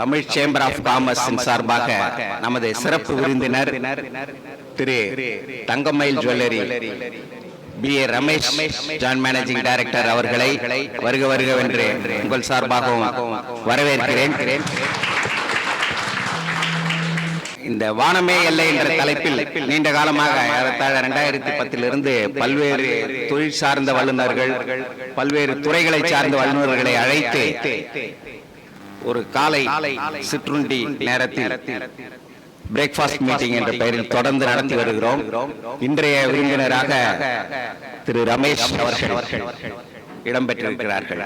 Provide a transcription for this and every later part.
Tamil chamber of commerce சார்பாக நமது சிறப்பு விருந்தினர் திரு Thangamayil jewellery BA Ramesh joint managing director அவர்களை வருக வருகவென்று உங்கள் சார்பாகவும் வரவேற்கிறேன். இந்த வானமே எல்லை என்ற தலைப்பில் நீண்ட காலமாக 2010 பல்வேறு தொழில் சார்ந்த வல்லுநர்கள், பல்வேறு துறைகளை சார்ந்த வல்லுநர்களை அழைத்து ஒரு காலை சிற்றுண்டி நேரத்தில் பிரேக்ஃபாஸ்ட் மீட்டிங் என்ற பெயரில் தொடர்ந்து நடத்தி வருகிறோம். இன்றைய விருந்தினராக திரு ரமேஷ் அவர்கள் இடம்பெற்றிருக்கிறார்கள்.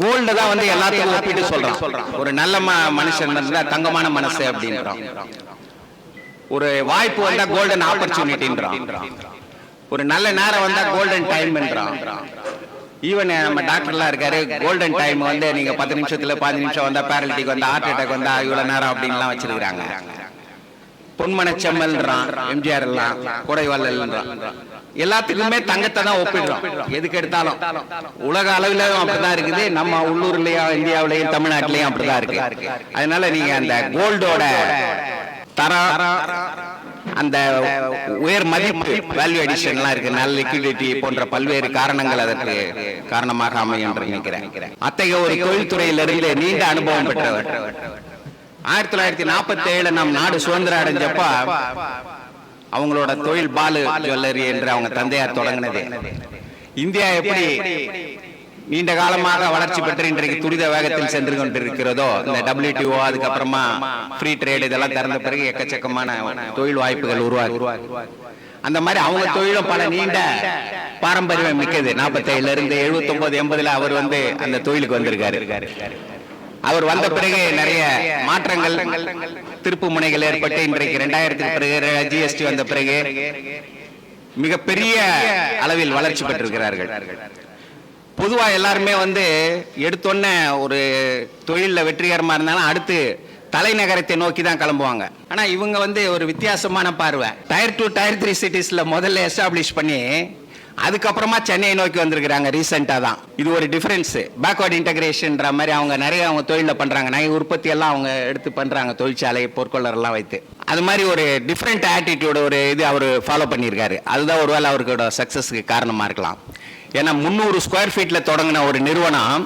கோல்டு தான் வந்து எல்லாத்துக்கும் ஒப்பிட்டு சொல்றான். ஒரு நல்ல மனுஷன் தங்கமான மனசு அப்படின்றான். ஒரு வாய்ப்பு வந்தா கோல்டன் ஆப்பர்ச்சுனிட்டின்றான். ஒரு நல்ல நேரம் வந்தா கோல்டன் டைம் என்றான். ஈவன் நம்ம டாக்டர்லாம் இருக்காரு, கோல்டன் டைம் வந்து நீங்க 10 நிமிஷத்துல 15 நிமிஷம் வந்தா பேரலிட்டிக் வந்தா ஹார்ட் அட்டாக் வந்தா இவ்வளவு நேரம் அப்படின்லாம் வச்சிருக்காங்க. பொன்மனச்செம்மல்ன்றான், எம்ஜிஆர் எல்லாம் கொடைவள்ளல்ன்றான். எல்லாத்துக்குமே தங்கத்தை தான் ஒப்பிடுறோம். எதுக்கு எடுத்தாலும் உலக அளவில் அப்படிதான் இருக்குது. நம்ம உள்ளூர்லயும் இந்தியாவிலையும் தமிழ்நாட்டிலையும் அப்படிதான் இருக்கு. அதனால நீங்க அந்த கோல்டோட அந்த உயர் மதிப்பு வேல்யூ அடிஷன் எல்லாம் இருக்கு, நல்ல லிக்விடிட்டி போன்ற பல்வேறு காரணங்கள் அதற்கு காரணமாக அமையும் என்று நினைக்கிறேன். அத்தகைய ஒரு தொழில்துறையிலிருந்து நீண்ட அனுபவம் பெற்றவர். 1947 நம் நாடு சுதந்திரம் அடைஞ்சப்ப அவங்களோட தொழில் பாலு ஜுவல்லரி என்று அவங்க தந்தையார் தொடங்கினது. இந்தியா எப்படி நீண்ட காலமாக வளர்ச்சி பெற்று இன்றைக்கு துரித வேகத்தில் சென்று கொண்டிருக்கிறதோ, இந்த WTO அதுக்கப்புறமா ஃப்ரீ ட்ரேட் இதெல்லாம் திறந்த பிறகு எக்கச்சக்கமான தொழில் வாய்ப்புகள் உருவாகி அந்த மாதிரி அவங்க தொழிலும் பல நீண்ட பாரம்பரியம் மிக்கது. 47 இருந்து 79 80 அவர் வந்து அந்த தொழிலுக்கு வந்திருக்காரு. அவர் வந்த பிறகு நிறைய மாற்றங்கள், திருப்பு முனைகள் ஏற்பட்டு இன்றைக்கு 2000 பிறகு GST வந்த பிறகு மிகப்பெரிய அளவில் வளர்ச்சி பெற்றிருக்கிறார்கள். பொதுவா எல்லாருமே வந்து எடுத்தோன்ன ஒரு தொழில வெற்றிகரமா இருந்தாலும் அடுத்து தலைநகரத்தை நோக்கி தான் கிளம்புவாங்க. ஆனா இவங்க வந்து ஒரு வித்தியாசமான பார்வை. Tier 2 Tier 3 சிட்டிஸ்ல முதல்ல எஸ்டாப்ளிஷ் பண்ணி அதுக்கப்புறமா சென்னையை நோக்கி வந்திருக்கிறாங்க. ரீசெண்டா தான் இது ஒரு டிஃபரன்ஸ். பேக்வர்ட் இன்டகிரேஷன்ற மாதிரி அவங்க நிறைய அவங்க தொழில பண்றாங்க. நகை உற்பத்தி எல்லாம் அவங்க எடுத்து பண்றாங்க, தொழிற்சாலை பொற்கொள்ளர் எல்லாம் வைத்து. அது மாதிரி ஒரு டிஃபரெண்ட் ஆட்டிடியூட் ஒரு இது அவர் ஃபாலோ பண்ணியிருக்காரு. அதுதான் ஒருவேளை அவருக்கோட சக்சஸ்க்கு காரணமா இருக்கலாம். ஏன்னா 300 ஸ்கொயர் ஃபீட்ல தொடங்கின ஒரு நிறுவனம்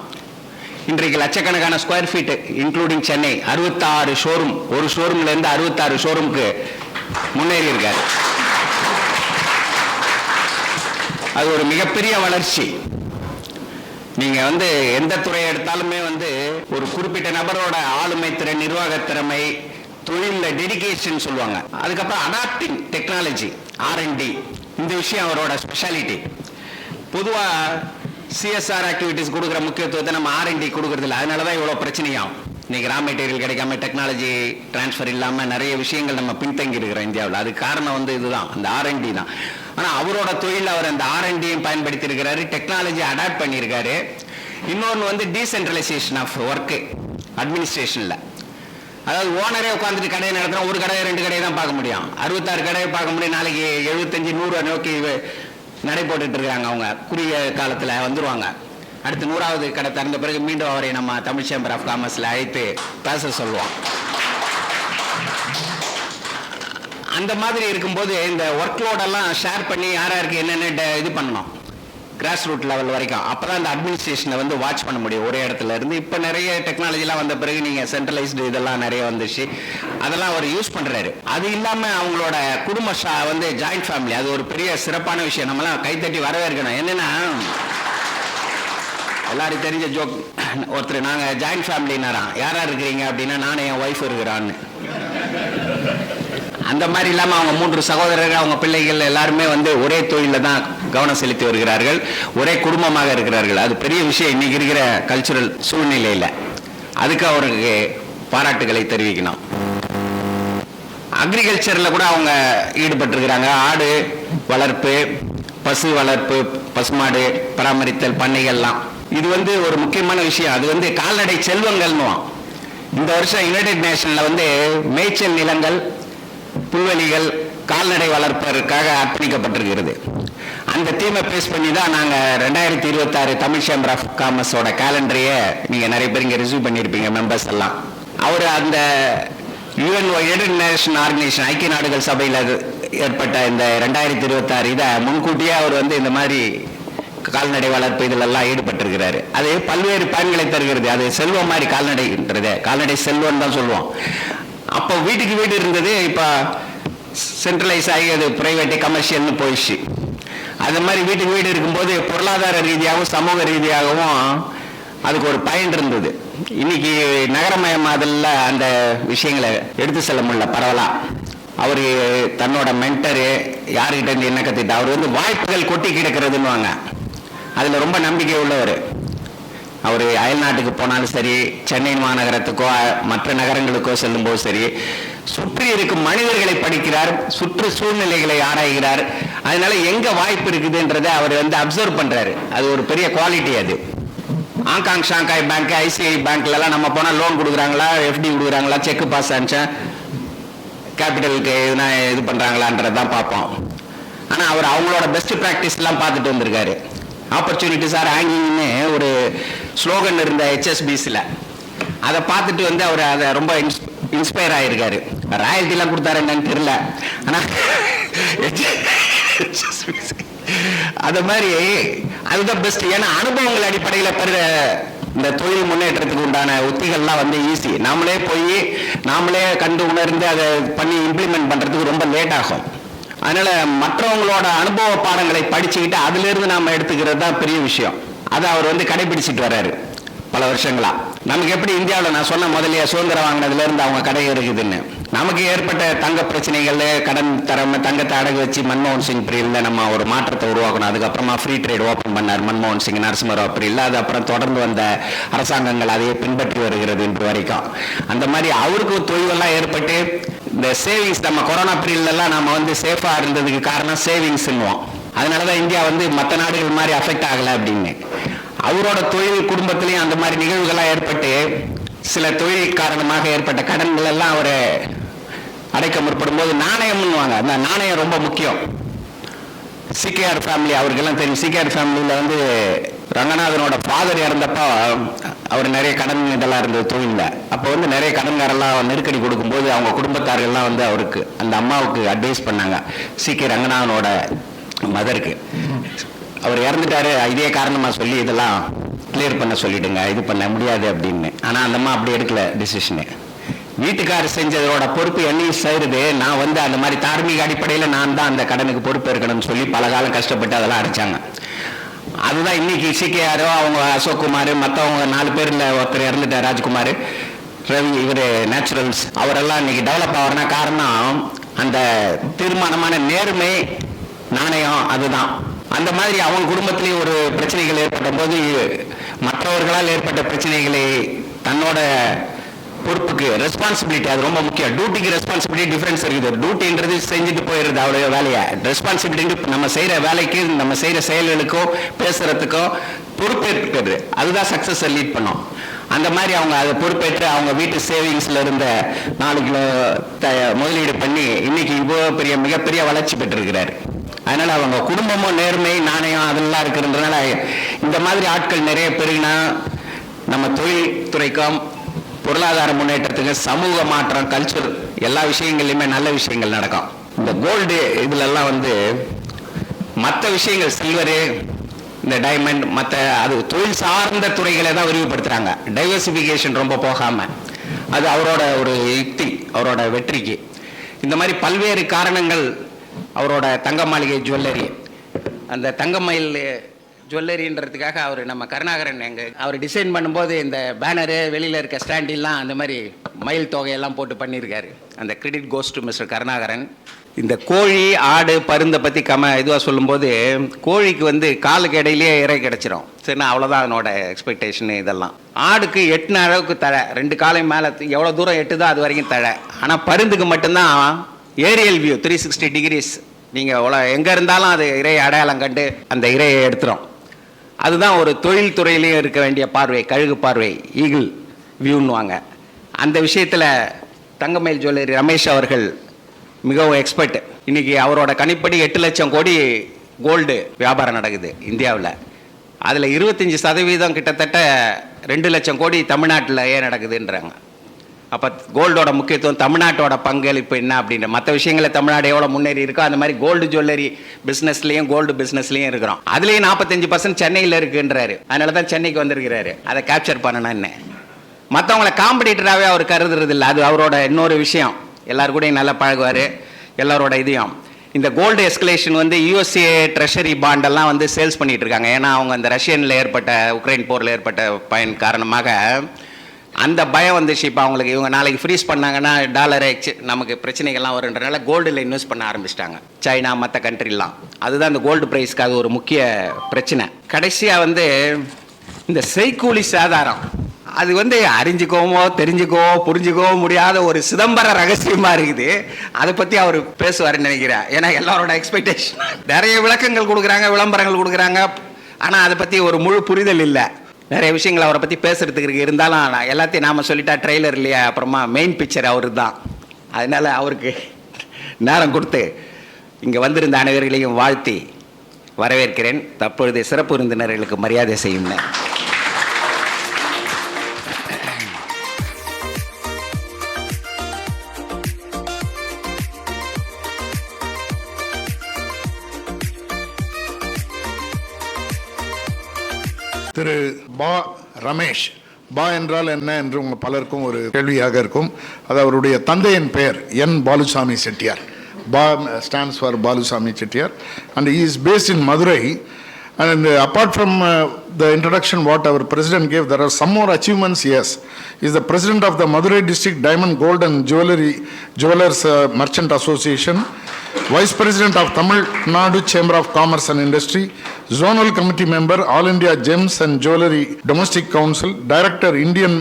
இன்றைக்கு லட்சக்கணக்கான square feet including Chennai 66 showroom, ஒரு ஷோரூம்ல இருந்து 66 ஷோரூமுக்கு முன்னேறி இருக்காரு. அது ஒரு மிகப்பெரிய வளர்ச்சி. நீங்க வந்து எந்த துறையை எடுத்தாலுமே வந்து ஒரு குறிப்பிட்ட நபரோட ஆளுமை திறன், நிர்வாக திறமை, தொழில டெடிகேஷன் சொல்லுவாங்க. அதுக்கப்புறம் அடாப்டிங் டெக்னாலஜி, R&D, இந்த விஷயம் அவரோட ஸ்பெஷாலிட்டி. பொதுவா CSR ஆக்டிவிட்டிஸ் கொடுக்குற முக்கியத்துவத்தை நம்ம R&D கொடுக்கறது இல்லை. அதனாலதான் இவ்வளவு பிரச்சனையாகும். இன்னைக்கு ரா மெட்டீரியல் கிடைக்காம, டெக்னாலஜி டிரான்ஸ்பர் இல்லாம நிறைய விஷயங்கள் நம்ம பின்தங்கி இருக்கிறோம் இந்தியாவில். அது காரணம் வந்து இதுதான், அந்த R&D தான். ஆனா அவரோட தொழில் அவர் அந்த R&Dயும் பயன்படுத்தி இருக்கிறாரு, டெக்னாலஜி அடாப்ட் பண்ணியிருக்காரு. இன்னொன்று வந்து டீசென்ட்ரலைசேஷன் ஆஃப் ஒர்க் அட்மினிஸ்ட்ரேஷன்ல. அதாவது ஓனரே உட்காந்துட்டு கடையை நடத்துறோம், ஒரு கடையை 2 கடையை தான் பார்க்க முடியும். 66 கடையை பார்க்க முடியும். நாளைக்கு 75 100 நோக்கி நடை போட்டுட்டு இருக்காங்க. அவங்க குறுகிய காலத்துல வந்துருவாங்க. அடுத்து 100வது கடை திறந்த பிறகு மீண்டும் அவரை நம்ம தமிழ் சேம்பர் ஆஃப் காமர்ஸ்ல அழைத்து பேச சொல்லுவோம். அந்த மாதிரி இருக்கும்போது இந்த ஒர்க் லோடெல்லாம் ஷேர் பண்ணி யாருக்கு என்னென்ன இது பண்ணணும், கிராஸ் ரூட் லெவல் வரைக்கும். அப்பதான் இந்த அட்மினிஸ்ட்ரேஷனை வந்து வாட்ச் பண்ண முடியும் ஒரே இடத்துல இருந்து. இப்ப நிறைய டெக்னாலஜிலாம் வந்த பிறகு நீங்க சென்ட்ரலைஸ்டு இதெல்லாம் நிறைய வந்துச்சு, அதெல்லாம் அவர் யூஸ் பண்றாரு. அது இல்லாம அவங்களோட குடும்ப வந்து ஜாயிண்ட் ஃபேமிலி, அது ஒரு பெரிய சிறப்பான விஷயம். நம்மளாம் கைத்தட்டி வரவேற்கணும். என்னன்னா எல்லாரும் தெரிஞ்ச ஜோக், ஒருத்தர் நாங்க ஜாயிண்ட் ஃபேமிலினாராம். யாரா இருக்கிறீங்க அப்படின்னா நானும் என் ஒய்ஃப் இருக்கிறான்னு. அந்த மாதிரி இல்லாம அவங்க 3 சகோதரர்கள், அவங்க பிள்ளைகள் எல்லாருமே வந்து ஒரே தொழில தான் கவனம் செலுத்தி வருகிறார்கள், ஒரே குடும்பமாக இருக்கிறார்கள். அது பெரிய விஷயம் இன்னைக்கு இருக்கிற கல்ச்சுரல் சூழ்நிலையில. அதுக்கு அவருக்கு பாராட்டுகளை தெரிவிக்கணும். அக்ரிகல்ச்சர்ல கூட அவங்க ஈடுபட்டிருக்கிறாங்க. ஆடு வளர்ப்பு, பசு வளர்ப்பு, பசுமாடு பராமரித்தல், பண்ணைகள்லாம். இது வந்து ஒரு முக்கியமான விஷயம். அது வந்து கால்நடை செல்வங்கள்னு. இந்த வருஷம் யுனைடெட் நேஷன்ல வந்து மேய்ச்சல் நிலங்கள், புல்வெளிகள், கால்நடை வளர்ப்பதற்காக அர்ப்பணிக்கப்பட்டிருக்கிறது. அந்த தீமை பேஸ் பண்ணி தான் நாங்கள் 2026 தமிழ் சேம்பர் ஆஃப் காமர்ஸோட கேலண்டரையே நீங்கள் நிறைய பேர் இங்கே ரிசீவ் பண்ணியிருப்பீங்க மெம்பர்ஸ் எல்லாம். அவர் அந்த யுனைடெட் நேஷன் ஆர்கனைசேஷன், ஐக்கிய நாடுகள் சபையில் ஏற்பட்ட இந்த 2026 இதை முன்கூட்டியே அவர் வந்து இந்த மாதிரி கால்நடை வளர்ப்பு இதிலெல்லாம் ஈடுபட்டிருக்கிறாரு. அது பல்வேறு பயன்களை தருகிறது. அது செல்வம் மாதிரி கால்நடைன்றது, கால்நடை செல்வம் தான் சொல்லுவோம். அப்போ வீட்டுக்கு வீடு இருந்தது, இப்போ சென்ட்ரலைஸ் ஆகி அது பிரைவேட்டு கமர்ஷியல்னு போயிடுச்சு. அது மாதிரி வீட்டுக்கு வீடு இருக்கும்போது பொருளாதார ரீதியாகவும் சமூக ரீதியாகவும் அதுக்கு ஒரு பயன் இருந்தது. இன்னைக்கு நகரமயமாதல்ல அந்த விஷயங்களை எடுத்து செல்ல முடியல பரவலா. அவர் தன்னோட மென்டரு யாருக்கிட்ட இருந்து என்ன கற்றுக்கிட்ட, அவர் வந்து வாய்ப்புகள் கொட்டி கிடக்கிறதுன்னு அதில் ரொம்ப நம்பிக்கை உள்ளவர். அவர் அயல் நாட்டுக்கு போனாலும் சரி, சென்னை மாநகரத்துக்கோ மற்ற நகரங்களுக்கோ செல்லும்போது சரி, சுற்றி இருக்கும் மனிதர்களை படிக்கிறார், சுற்று சூழ்நிலைகளை ஆராய்கிறார். அதனால எங்க வாய்ப்பு இருக்குதுன்றதை அவர் வந்து அப்சர்வ் பண்றாரு. அது ஒரு பெரிய குவாலிட்டி. அது ஹாங்காங் ஷாங்காய் பேங்க், ஐசிஐ பேங்க்லாம் நம்ம போனால் லோன் கொடுக்குறாங்களா, எஃப்டி கொடுக்குறாங்களா, செக் பாஸ் அனுப்பிச்சா கேபிட்டலுக்கு எதுனா இது பண்ணுறாங்களான்றதான் பார்ப்போம். ஆனால் அவர் அவங்களோட பெஸ்ட் ப்ராக்டிஸ்லாம் பார்த்துட்டு வந்திருக்காரு. ஆப்பர்ச்சுனிட்டிஸ் ஆர் ஹேங்கிங்னு ஒரு ஸ்லோகன் இருந்த HSBCல அதை பார்த்துட்டு வந்து அவர் அதை ரொம்ப இன்ஸ்பயர் ஆகிருக்காரு. ராயல்ட்டிலாம் கொடுத்தாரு என்னன்னு தெரியல, ஆனால் அது மாதிரி அதுதான் பெஸ்ட். ஏன்னா அனுபவங்கள் அடிப்படையில் பெற இந்த தொழில் முன்னேற்றத்துக்கு உண்டான உத்திகள்லாம் வந்து ஈஸி. நாமளே போய் நாமளே கண்டு உணர்ந்து அதை பண்ணி இம்ப்ளிமெண்ட் பண்ணுறதுக்கு ரொம்ப லேட் ஆகும். அதனால மற்றவங்களோட அனுபவ பாடங்களை படிச்சுக்கிட்டு அதிலிருந்து நாம எடுத்துக்கிறது தான் பெரிய விஷயம். அதை அவர் வந்து கடைபிடிச்சிட்டு வர்றாரு பல வருஷங்களா. நமக்கு எப்படி இந்தியாவில் நான் சொன்ன முதலிய சுதந்திரம் வாங்கினதுல இருந்து அவங்க கடை இருக்குதுன்னு, நமக்கு ஏற்பட்ட தங்க பிரச்சனைகள், கடன் தரம தங்கத்தை அடகு வச்சு மன்மோகன் சிங் பீரியட்ல நம்ம ஒரு மாற்றத்தை உருவாக்கணும். அதுக்கப்புறமா ஃப்ரீ ட்ரேட் ஓப்பன் பண்ணார் மன்மோகன் சிங், நரசிம்மராவ் பீரியட்ல. அது அப்புறம் தொடர்ந்து வந்த அரசாங்கங்கள் அதையே பின்பற்றி வருகிறது இன்று வரைக்கும். அந்த மாதிரி அவருக்கு தொய்வெல்லாம் ஏற்பட்டு இந்த சேவிங்ஸ், நம்ம கொரோனா பீரியட்லாம் நம்ம வந்து சேஃபா இருந்ததுக்கு காரணம் சேவிங்ஸ்ன்னுவோம். அதனாலதான் இந்தியா வந்து மற்ற நாடுகள் மாதிரி அஃபெக்ட் ஆகலை அப்படின்னு. அவரோட தொழில் குடும்பத்திலையும் அந்த மாதிரி நிகழ்வுகள்லாம் ஏற்பட்டு சில தொழில் காரணமாக ஏற்பட்ட கடன்கள் எல்லாம் அவர் அடைக்க முற்படும் போது நாணயம்னுவாங்க. அந்த நாணயம் ரொம்ப முக்கியம். சிகேஆர் ஃபேமிலி அவருக்கெல்லாம் தெரியும். சிகேஆர் ஃபேமிலியில் வந்து ரங்கநாதனோட ஃபாதர் இறந்தப்போ அவர் நிறைய கடன் இதெல்லாம் இருந்தது தொழிலில். அப்போ வந்து நிறைய கடன்காரெல்லாம் நெருக்கடி கொடுக்கும்போது அவங்க குடும்பத்தார்கள்லாம் வந்து அவருக்கு, அந்த அம்மாவுக்கு அட்வைஸ் பண்ணாங்க, சிகே ரங்கநாதனோட மதருக்கு. அவர் இறந்துட்டாரு, இதே காரணமாக சொல்லி இதெல்லாம் கிளியர் பண்ண சொல்லிடுங்க, இது பண்ண முடியாது அப்படின்னு. ஆனால் அந்த அம்மா அப்படி எடுக்கல டிசிஷனு. வீட்டுக்காரர் செஞ்சதோட பொறுப்பு என்னையும் செய்யுது, நான் வந்து அந்த மாதிரி தார்மீக அடிப்படையில் நான் தான் அந்த கடனுக்கு பொறுப்பு இருக்கணும்னு சொல்லி பல காலம் கஷ்டப்பட்டு அதெல்லாம் அடிச்சாங்க. அதுதான் இன்னைக்கு சிகேஆரோ அவங்க அசோக் குமார் மற்றவங்க 4 பேர்ல ஒருத்தர் இறந்துட்டார், ராஜ்குமார், ரவி, இவர் நேச்சுரல்ஸ், அவரெல்லாம் இன்னைக்கு டெவலப் ஆகிறனா காரணம் அந்த தீர்மானமான நேர்மை, நாணயம். அதுதான் அந்த மாதிரி அவங்க குடும்பத்திலேயே ஒரு பிரச்சனைகள் ஏற்பட்ட போது மற்றவர்களால் ஏற்பட்ட பிரச்சனைகளை தன்னோட பொறுப்புக்கு ரெஸ்பான்சிபிலிட்டி, அது ரொம்ப முக்கியம். டியூட்டிக்கு ரெஸ்பான்சிபிலிட்டி டிஃபரன்ஸ் இருக்குது. டியூட்டின்றது செஞ்சுட்டு போயிடுறது அவ்வளோ வேலையை. ரெஸ்பான்சிபிலிட்டி நம்ம செய்கிற வேலைக்கு, நம்ம செய்கிற செயல்களுக்கோ பேசுறதுக்கோ பொறுப்பேற்கிறது. அதுதான் சக்ஸஸை லீட் பண்ணும். அந்த மாதிரி அவங்க அதை பொறுப்பேற்று அவங்க வீட்டு சேவிங்ஸ்ல இருந்த 4 கிலோ முதலீடு பண்ணி இன்னைக்கு இவ்வளோ பெரிய மிகப்பெரிய வளர்ச்சி பெற்றிருக்கிறாரு. அதனால அவங்க குடும்பமும் நேர்மை, நாணயம் அதெல்லாம் இருக்கிறதுனால இந்த மாதிரி ஆட்கள் நிறைய பெருகினா நம்ம தொழில் துறைக்கும் பொருளாதார முன்னேற்றத்துக்கு, சமூக மாற்றம், கல்ச்சர் எல்லா விஷயங்கள்லையுமே நல்ல விஷயங்கள் நடக்கும். இந்த கோல்டு இதுலெல்லாம் வந்து மற்ற விஷயங்கள், சில்வரு, இந்த டைமண்ட், மற்ற அது தொழில் சார்ந்த துறைகளை தான் விரிவுபடுத்துறாங்க. டைவர்சிஃபிகேஷன் ரொம்ப போகாம, அது அவரோட ஒரு யுக்தி, அவரோட வெற்றிக்கு. இந்த மாதிரி பல்வேறு காரணங்கள். அவரோட தங்க மாளிகை ஜுவல்லரி, அந்த தங்கமயில் ஜுவல்லரின்றதுக்காக அவர் நம்ம கருணாகரன் அவர் டிசைன் பண்ணும்போது இந்த பேனரு, வெளியில் இருக்க ஸ்டாண்டிலாம் அந்த மாதிரி மயில் தொகையெல்லாம் போட்டு பண்ணியிருக்காரு. அந்த credit goes to mister Karunakaran. இந்த கோழி, ஆடு, பருந்தை பற்றி இதுவாக சொல்லும்போது கோழிக்கு வந்து காலுக்கு இடையிலேயே இறை கிடச்சிரும். சரிண்ணா, அவ்வளோதான் அதனோட எக்ஸ்பெக்டேஷனு. இதெல்லாம் ஆடுக்கு எட்டின அளவுக்கு தழை, 2 காலையும் மேலே எவ்வளோ தூரம் எட்டுதோ அது வரைக்கும் தழை. ஆனால் பருந்துக்கு மட்டும்தான் ஏரியல் வியூ 360 டிகிரிஸ். நீங்கள் எங்கே இருந்தாலும் அது இறையை அடையாளம் கண்டு அந்த இறையை எடுத்துரும். அதுதான் ஒரு தொழில் துறையிலையும் இருக்க வேண்டிய பார்வை, கழுகு பார்வை, ஈகிள் வியூன்னுவாங்க. அந்த விஷயத்தில் தங்கமயில் ஜுவல்லரி ரமேஷ் அவர்கள் மிகவும் எக்ஸ்பர்ட். இன்னைக்கு அவரோட கணிப்படி 8 லட்சம் கோடி கோல்டு வியாபாரம் நடக்குது இந்தியாவில். அதில் 25% கிட்டத்தட்ட 2 லட்சம் கோடி தமிழ்நாட்டில் ஏன் நடக்குதுன்றாங்க. அப்போ கோல்டோட முக்கியத்துவம், தமிழ்நாட்டோட பங்களிப்பு என்ன அப்படின்ற மற்ற விஷயங்களை தமிழ்நாடு எவ்வளோ முன்னேறி இருக்கோ அந்த மாதிரி கோல்டு ஜுவல்லரி பிஸ்னஸ்லையும் கோல்டு பிஸ்னஸ்லையும் இருக்கிறோம். அதுலேயும் 45% சென்னையில் இருக்குன்றாரு. அதனால தான் சென்னைக்கு வந்திருக்கிறாரு. அதை கேப்சர் பண்ணணும்னு மற்றவங்கள காம்படிட்டராகவே அவர் கருதுறது இல்லை. அது அவரோட இன்னொரு விஷயம். எல்லாரு கூடயும் நல்லா பழகுவார், எல்லாரோட இதையும். இந்த கோல்டு எஸ்கலேஷன் வந்து யூஎஸ்ஏ ட்ரெஷரி பாண்டெல்லாம் வந்து சேல்ஸ் பண்ணிட்டு இருக்காங்க. ஏன்னா அவங்க அந்த ரஷ்யனில் ஏற்பட்ட உக்ரைன் போரில் ஏற்பட்ட பயன் காரணமாக அந்த பயம் வந்துச்சு. இப்போ அவங்களுக்கு இவங்க நாளைக்கு ஃப்ரீஸ் பண்ணாங்கன்னா டாலரை நமக்கு பிரச்சனைகள்லாம் வருன்றனால கோல்டில் இன்வெஸ்ட் பண்ண ஆரம்பிச்சிட்டாங்க சைனா மற்ற கண்ட்ரிலாம். அதுதான் இந்த கோல்டு ப்ரைஸ்க்கு அது ஒரு முக்கிய பிரச்சனை. கடைசியாக வந்து இந்த செய்கூலி சாதாரம், அது வந்து அறிஞ்சிக்கோமோ தெரிஞ்சுக்கவோ புரிஞ்சுக்கவோ முடியாத ஒரு சிதம்பர ரகசியமா இருக்குது. அதை பற்றி அவர் பேசுவாருன்னு நினைக்கிறேன். ஏன்னா எல்லாரோட எக்ஸ்பெக்டேஷன் நிறைய விளக்கங்கள் கொடுக்குறாங்க, விளம்பரங்கள் கொடுக்குறாங்க, ஆனால் அதை பற்றி ஒரு முழு புரிதல் இல்லை. நிறைய விஷயங்கள் அவரை பற்றி பேசுறதுக்கு இருக்கு. இருந்தாலும் எல்லாத்தையும் நாம் சொல்லிட்டா ட்ரெய்லர் இல்லையா, அப்புறமா மெயின் பிக்சர் அவரு தான். அதனால அவருக்கு நேரம் கொடுத்து இங்கே வந்திருந்த அனைவர்களையும் வாழ்த்தி வரவேற்கிறேன். தற்பொழுது சிறப்பு விருந்தினர்களுக்கு மரியாதை செய்யும். திரு பா ரமேஷ். பா என்றால் என்ன என்று உங்கள் பலருக்கும் ஒரு கேள்வியாக இருக்கும். அது அவருடைய தந்தையின் பெயர் என் பாலுசாமி செட்டியார். பா stands for Balusamy Chettiar and he is based in Madurai. And apart from the introduction what our president gave, there are some more achievements. Yes, he is the president of the Madurai District Diamond Gold and Jewelers Merchant Association, Vice President of Tamil Nadu Chamber of Commerce and Industry, Zonal Committee Member, All India Gems and Jewelry Domestic Council, Director Indian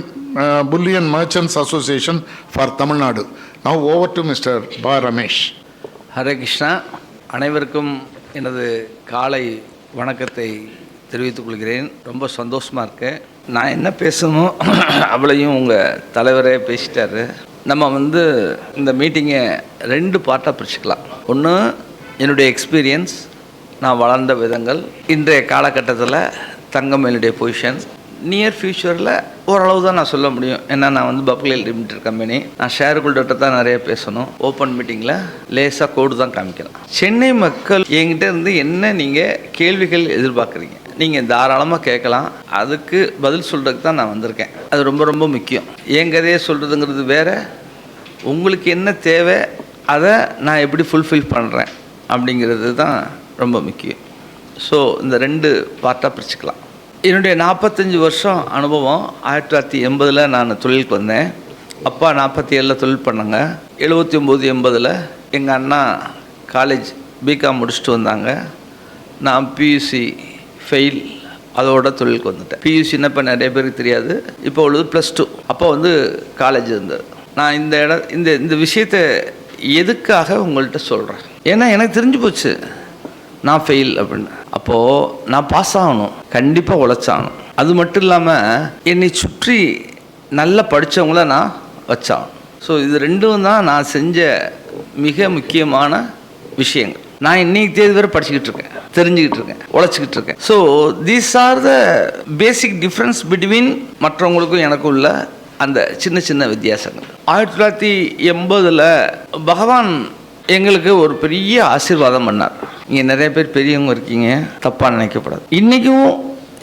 Bullion Merchants Association for Tamil Nadu. Now over to Mr. Ba Ramesh. Hare Krishna. அனைவருக்கும் எனது காலை வணக்கத்தை தெரிவித்துக் கொள்கிறேன். ரொம்ப சந்தோஷமாக இருக்கேன். நான் என்ன பேசணும் அவளையும் உங்கள் தலைவரே பேசிட்டாரு. நம்ம வந்து இந்த மீட்டிங்கை 2 பார்ட்டாக பிரிச்சுக்கலாம். ஒன்று என்னுடைய எக்ஸ்பீரியன்ஸ், நான் வளர்ந்த விதங்கள், இன்றைய காலகட்டத்தில் தங்கம் என்னுடைய பொசிஷன், நியர் ஃப்யூச்சரில் ஓரளவு தான் நான் சொல்ல முடியும். ஏன்னா நான் வந்து பப்ளிக் லிமிடெட் கம்பெனி, நான் ஷேர் ஹோல்டர்கிட்ட தான் நிறைய பேசணும். ஓப்பன் மீட்டிங்கில் லேசாக கோடு தான் காமிக்கலாம். சென்னை மக்கள் என்கிட்ட இருந்து என்ன நீங்கள் கேள்விகள் எதிர்பார்க்குறீங்க, நீங்கள் தாராளமாக கேட்கலாம். அதுக்கு பதில் சொல்கிறதுக்கு தான் நான் வந்திருக்கேன். அது ரொம்ப ரொம்ப முக்கியம். என் கதையை சொல்கிறதுங்கிறது வேறு, உங்களுக்கு என்ன தேவை அதை நான் எப்படி ஃபுல்ஃபில் பண்ணுறேன் அப்படிங்கிறது தான் ரொம்ப முக்கியம். ஸோ இந்த 2 பார்ட்டாக பிரிச்சுக்கலாம். என்னுடைய 45 வருஷம் அனுபவம். 1980 நான் தொழிலுக்கு வந்தேன். அப்பா 47 தொழில் பண்ணாங்க. 79 80 எங்கள் அண்ணா காலேஜ் பிகாம் முடிச்சுட்டு வந்தாங்க. நான் பியூசி ஃபெயில், அதோட தொழிலுக்கு வந்துட்டேன். பியூசின்னா இப்போ நிறைய பேருக்கு தெரியாது, இப்போ உள்ளது +2. அப்போ வந்து காலேஜ் இருந்தது. நான் இந்த விஷயத்தை எதுக்காக உங்கள்கிட்ட சொல்கிறேன், ஏன்னா எனக்கு தெரிஞ்சு போச்சு நான் ஃபெயில் அப்படின்னு. அப்போது நான் பாஸ் ஆகணும், கண்டிப்பாக உழைச்சாகணும். அது மட்டும் இல்லாமல் என்னை சுற்றி நல்லா படித்தவங்கள நான் வச்சாகணும். ஸோ இது 2ம் தான் நான் செஞ்ச மிக முக்கியமான விஷயங்கள். நான் இன்னைக்கு தேதி வரை படிச்சுக்கிட்டு இருக்கேன், தெரிஞ்சுக்கிட்டு இருக்கேன், உழைச்சிக்கிட்டு இருக்கேன். So these are the basic difference between மற்றவங்களுக்கும் எனக்கும் உள்ள அந்த சின்ன சின்ன வித்தியாசங்கள். 1980 பகவான் எங்களுக்கு ஒரு பெரிய ஆசீர்வாதம் பண்ணார். இங்கே நிறைய பேர் பெரியவங்க இருக்கீங்க, தப்பாக நினைக்கப்படாது. இன்றைக்கும்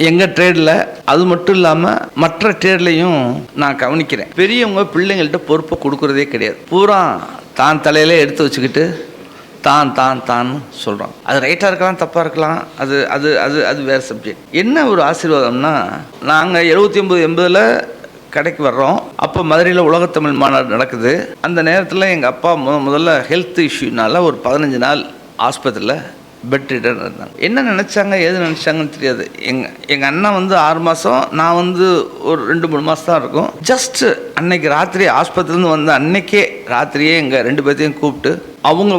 எங்கள் ட்ரேடில், அது மட்டும் இல்லாமல் மற்ற ட்ரேட்லையும் நான் கவனிக்கிறேன், பெரியவங்க பிள்ளைங்கள்ட்ட பொறுப்பை கொடுக்குறதே கிடையாது. பூரா தான் தலையிலே எடுத்து வச்சுக்கிட்டு தான் சொல்கிறான். அது ரைட்டாக இருக்கலாம், தப்பாக இருக்கலாம், அது அது அது அது வேறு சப்ஜெக்ட். என்ன ஒரு ஆசீர்வாதம்னா, நாங்கள் 79 80 கடைக்கு வர்றோம். அப்போ மதுரையில் உலகத்தமிழ் மாநாடு நடக்குது. அந்த நேரத்தில் எங்கள் அப்பா முதல்ல ஹெல்த் இஷ்யூனால ஒரு 15 நாள் ஆஸ்பத்திரியில் பெட் ரிட்டன் இருந்தாங்க. என்ன நினச்சாங்க ஏது நினச்சாங்கன்னு தெரியாது. எங்கள் அண்ணா வந்து 6 மாதம், நான் வந்து ஒரு 2-3 மாதம் தான் இருக்கும். ஜஸ்ட் அன்னைக்கு ராத்திரி ஆஸ்பத்திரிலேருந்து வந்த அன்னைக்கே ராத்திரியே எங்கள் 2 பேர்த்தையும் கூப்பிட்டு அவங்க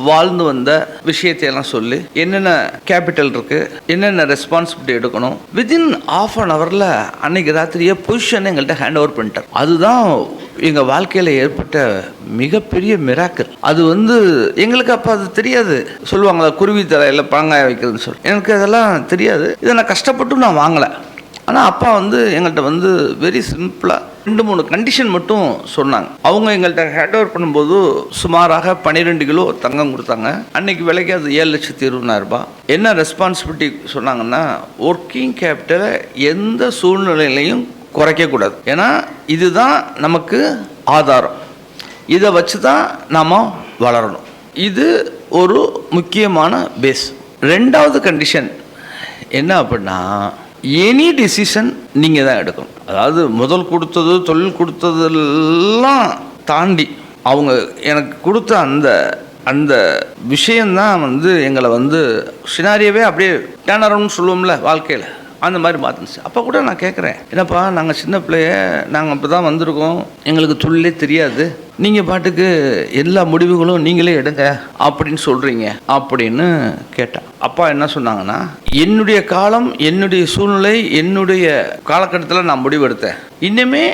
வாழ்ந்து வந்த விஷயத்தையெல்லாம் சொல்லி என்னென்ன கேபிட்டல் இருக்குது, என்னென்ன ரெஸ்பான்சிபிலிட்டி எடுக்கணும், வித்தின் ½ அன் ஹவரில் அன்னைக்கு ராத்திரியே பொசிஷன் எங்கள்கிட்ட ஹேண்ட் ஓவர் பண்ணிட்டார். அதுதான் எங்கள் வாழ்க்கையில் ஏற்பட்ட மிகப்பெரிய மிராக்கிள். அது வந்து எங்களுக்கு அப்போ அது தெரியாது. சொல்லுவாங்களா குருவி தலையில் பழங்காய வைக்கிறதுன்னு சொல்லி, எனக்கு அதெல்லாம் தெரியாது. இதை நான் கஷ்டப்பட்டும் நான் வாங்கலை. ஆனால் அப்பா வந்து எங்கள்கிட்ட வந்து வெரி சிம்பிளாக 2-3 கண்டிஷன் மட்டும் சொன்னாங்க. அவங்க எங்கள்கிட்ட ஹேண்ட் ஓவர் பண்ணும்போது சுமாராக 12 கிலோ தங்கம் கொடுத்தாங்க. அன்னைக்கு விலைக்கு அது 7,20,000 ரூபாய். என்ன ரெஸ்பான்சிபிலிட்டி சொன்னாங்கன்னா, ஒர்க்கிங் கேபிட்டலை எந்த சூழ்நிலையிலையும் குறைக்கக்கூடாது. ஏன்னா இதுதான் நமக்கு ஆதாரம், இதை வச்சு தான் நாம் வளரணும். இது ஒரு முக்கியமான பேஸ். 2வது கண்டிஷன் என்ன அப்படின்னா, எனி டிசிஷன் நீங்கள் தான் எடுக்கணும். அதாவது முதல் கொடுத்தது, தொழில் கொடுத்ததெல்லாம் தாண்டி அவங்க எனக்கு கொடுத்த அந்த விஷயந்தான் எங்களை சினாரியாவே அப்படியே டேர்ன் அரவுண்ட் சொல்லுவோம்ல வாழ்க்கையில், அந்த மாதிரி மாற்றிச்சு. அப்போ கூட நான் கேட்குறேன், என்னப்பா நாங்கள் சின்ன பிள்ளைய, நாங்கள் அப்போ தான் வந்திருக்கோம், எங்களுக்கு தொழிலே தெரியாது, நீங்கள் பாட்டுக்கு எல்லா முடிவுகளும் நீங்களே எடுங்க அப்படின்னு சொல்கிறீங்க அப்படின்னு கேட்டேன். அப்பா என்ன சொன்னாங்கன்னா, என்னுடைய காலம், என்னுடைய சூழ்நிலை, என்னுடைய காலகட்டத்தில் நான் முடிவெடுத்தேன். இன்னுமே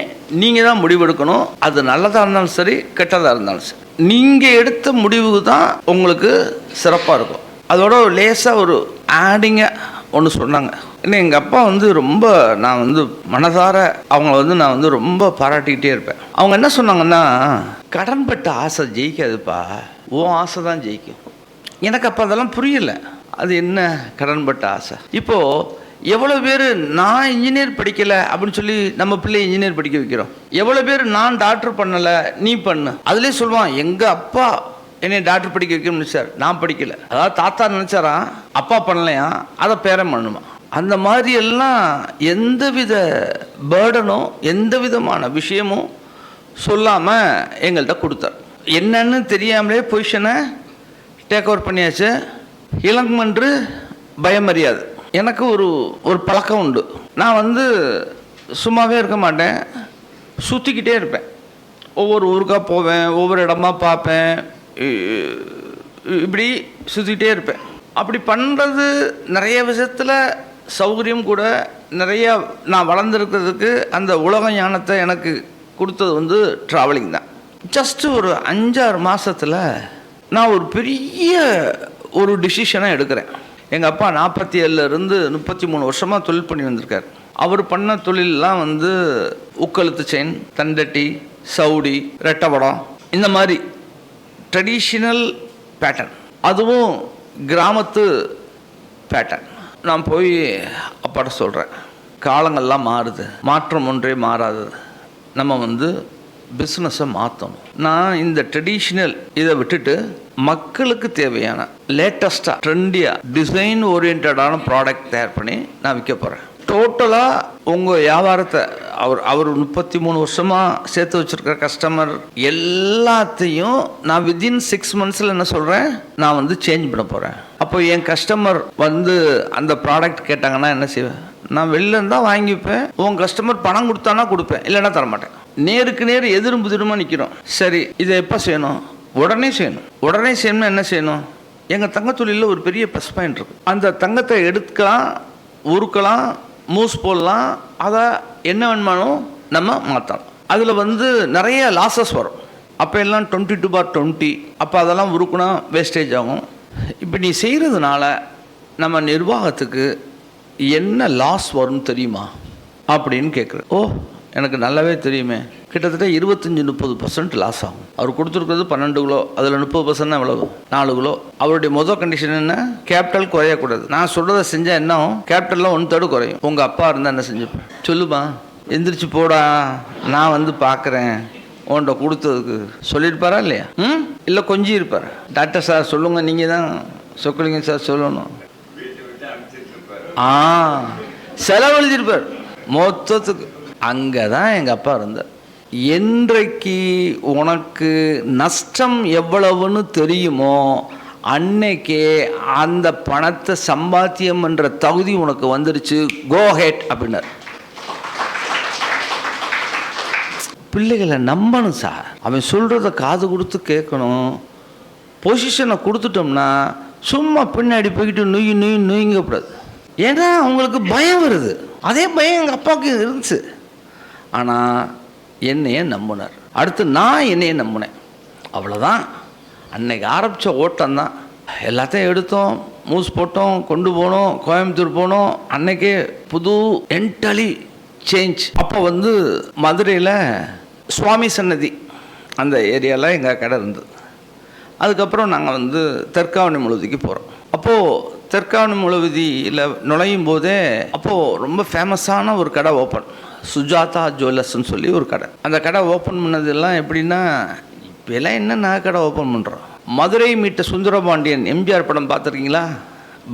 நீங்கள் தான் முடிவெடுக்கணும். அது நல்லதாக இருந்தாலும் சரி, கெட்டதாக இருந்தாலும் சரி, நீங்கள் எடுத்த முடிவு தான் உங்களுக்கு சிறப்பாக இருக்கும். அதோட லேசாக ஒரு ஆடிங்காக ஒன்று சொன்னாங்க. ஏன்னா எங்கள் அப்பா ரொம்ப நான் மனதார அவங்கள நான் ரொம்ப பாராட்டிக்கிட்டே இருப்பேன். அவங்க என்ன சொன்னாங்கன்னா, கடன்பட்ட ஆசை ஜெயிக்காதுப்பா, உன் ஆசை தான் ஜெயிக்கும். எனக்கு அப்போ அதெல்லாம் புரியல. அது என்ன கடன்பட்ட ஆசை? இப்போது எவ்வளோ பேர் நான் இன்ஜினியர் படிக்கலை அப்படின்னு சொல்லி நம்ம பிள்ளை இன்ஜினியர் படிக்க வைக்கிறோம். எவ்வளோ பேர் நான் டாக்டர் பண்ணலை, நீ பண்ணு. அதுலேயே சொல்லுவான், எங்கள் அப்பா என்னை டாக்டர் படிக்க வைக்கணும்னு நினச்சார், நான் படிக்கலை. அதாவது தாத்தா நினச்சாரா, அப்பா பண்ணலையா, அதை பேரன் பண்ணுமா. அந்த மாதிரி எல்லாம் எந்தவித பேர்டனும் எந்த விதமான விஷயமும் சொல்லாமல் எங்கள்கிட்ட கொடுத்தார். என்னன்னு தெரியாமலே பொசிஷனை டேக் ஓவர் பண்ணியாச்சு. இளங்கன்று பயமறியாது. எனக்கு ஒரு பழக்கம் உண்டு. நான் சும்மாவே இருக்க மாட்டேன், சுற்றிக்கிட்டே இருப்பேன். ஒவ்வொரு ஊருக்காக போவேன், ஒவ்வொரு இடமா பார்ப்பேன், இப்படி சுற்றிக்கிட்டே இருப்பேன். அப்படி பண்ணுறது நிறைய விஷயத்தில் சௌகரியம் கூட. நிறைய நான் வளர்ந்துருக்கிறதுக்கு அந்த உலக ஞானத்தை எனக்கு கொடுத்தது ட்ராவலிங் தான். ஜஸ்ட்டு ஒரு 5-6 மாதத்தில் நான் ஒரு பெரிய ஒரு டிசிஷனை எடுக்கிறேன். எங்கள் அப்பா 47லேருந்து 33 வருஷமாக தொழில் பண்ணி வந்திருக்கார். அவர் பண்ண தொழிலெலாம் உக்கழுத்து செயின், தண்டட்டி, சவுடி, ரெட்டவடம், இந்த மாதிரி ட்ரெடிஷ்னல் பேட்டர்ன், அதுவும் கிராமத்து பேட்டர்ன். நான் போய் அப்பாட்ட சொல்கிறேன், காலங்கள்லாம் மாறுது, மாற்றம் ஒன்றே மாறாது, நம்ம பிஸ்னஸை மாற்றணும். நான் இந்த ட்ரெடிஷ்னல் இதை விட்டுட்டு மக்களுக்கு தேவையான லேட்டஸ்ட்டாக ட்ரெண்டியாக டிசைன் ஓரியன்டான ப்ராடக்ட் தயார் பண்ணி நான் விற்க போகிறேன். டோட்டலாக உங்கள் வியாபாரத்தை அவர் 33 வருஷமாக சேர்த்து வச்சுருக்கிற கஸ்டமர் எல்லாத்தையும் நான் வித்தின் 6 மந்த்ஸில் என்ன சொல்கிறேன், நான் சேஞ்ச் பண்ண போகிறேன். அப்போ என் கஸ்டமர் அந்த ப்ராடக்ட் கேட்டாங்கன்னா என்ன செய்வேன், நான் வெளில இருந்தால் வாங்கிப்பேன். உன் கஸ்டமர் பணம் கொடுத்தானா கொடுப்பேன், இல்லைன்னா தரமாட்டேன். நேருக்கு நேர் எதிரும் புதிருமா நிற்கிறோம். சரி, இதை எப்போ செய்யணும்? உடனே செய்யணும். உடனே செய்யணும்னா என்ன செய்யணும்? எங்கள் தங்கத்தொழிலில் ஒரு பெரிய ப்ளஸ் பாயிண்ட் இருக்குது. அந்த தங்கத்தை எடுக்கலாம், உருக்கலாம், மூஸ் போடலாம், அதை என்ன வேணுமானும் நம்ம மாற்றலாம். அதில் நிறைய லாஸஸ் வரும். அப்போ எல்லாம் 22/20, அப்போ அதெல்லாம் உருக்குனா வேஸ்டேஜ் ஆகும். இப்போ நீ செய்கிறதுனால நம்ம நிர்வாகத்துக்கு என்ன லாஸ் வரும்னு தெரியுமா அப்படின்னு கேட்குறேன். ஓ, எனக்கு நல்லாவே தெரியுமே. கிட்டத்தட்ட 25-30% லாஸ் ஆகும். அவர் கொடுத்துருக்கிறது 12 கிலோ, அதில் 30% எவ்வளவு? 4 கிலோ. அவருடைய முதல் கண்டிஷன் என்ன? கேபிட்டல் குறையக்கூடாது. நான் சொல்கிறத செஞ்சால் என்ன ஆகும்? கேபிட்டலில் 1/3 குறையும். உங்கள் அப்பா இருந்தால் என்ன செஞ்சுப்பேன்? சொல்லுமா, எந்திரிச்சு போடா, நான் பார்க்குறேன் உன்கிட்ட கொடுத்ததுக்கு சொல்லியிருப்பாரா இல்லையா? இல்லை கொஞ்சம் இருப்பார். டாக்டர் சார் சொல்லுங்க, நீங்கள் தான் சொக்கலிங்க சார் சொல்லணும். செலவழிச்சிருப்பார் மொத்தத்துக்கு. அங்கே தான் எங்கள் அப்பா இருந்தார். என்றைக்கு உனக்கு நஷ்டம் எவ்வளவுன்னு தெரியுமோ அன்னைக்கே அந்த பணத்தை சம்பாத்தியம் என்ற தகுதி உனக்கு வந்துருச்சு, கோ ஹெட் அப்படின்னார். பிள்ளைகளை நம்பணும் சார். அவன் சொல்கிறத காது கொடுத்து கேட்கணும். பொசிஷனை கொடுத்துட்டோம்னா சும்மா பின்னாடி போய்கிட்டு நுயிங்கக்கூடாது. ஏன்னா அவங்களுக்கு பயம் வருது. அதே பயம் எங்கள் அப்பாவுக்கு இருந்துச்சு. ஆனால் என்னையே நம்பினார். அடுத்து நான் என்னையே நம்பினேன். அவ்வளோதான். அன்னைக்கு ஆரம்பித்த ஓட்டம்தான். எல்லாத்தையும் எடுத்தோம், மூஸ் போட்டோம், கொண்டு போனோம், கோயம்புத்தூர் போனோம். அன்னைக்கே புது என்டலி சேஞ்ச். அப்போ வந்து மதுரையில் சுவாமி சன்னதி அந்த ஏரியாவில் எங்கள் கடை இருந்தது. அதுக்கப்புறம் நாங்கள் வந்து தெற்காவணி முழுவதிக்கு போகிறோம். அப்போது தெற்காவணி முழுவதியில் நுழையும் போதே அப்போது ரொம்ப ஃபேமஸான ஒரு கடை ஓப்பன், சுஜாதா ஜுவல்லர்ஸ்ன்னு சொல்லி ஒரு கடை. அந்த கடை ஓப்பன் பண்ணதெல்லாம் எப்படின்னா, இப்போலாம் என்ன நகை கடை ஓப்பன் பண்ணுறோம். மதுரை மீட்ட சுந்தரபாண்டியன் எம்ஜிஆர் படம் பார்த்துருக்கீங்களா?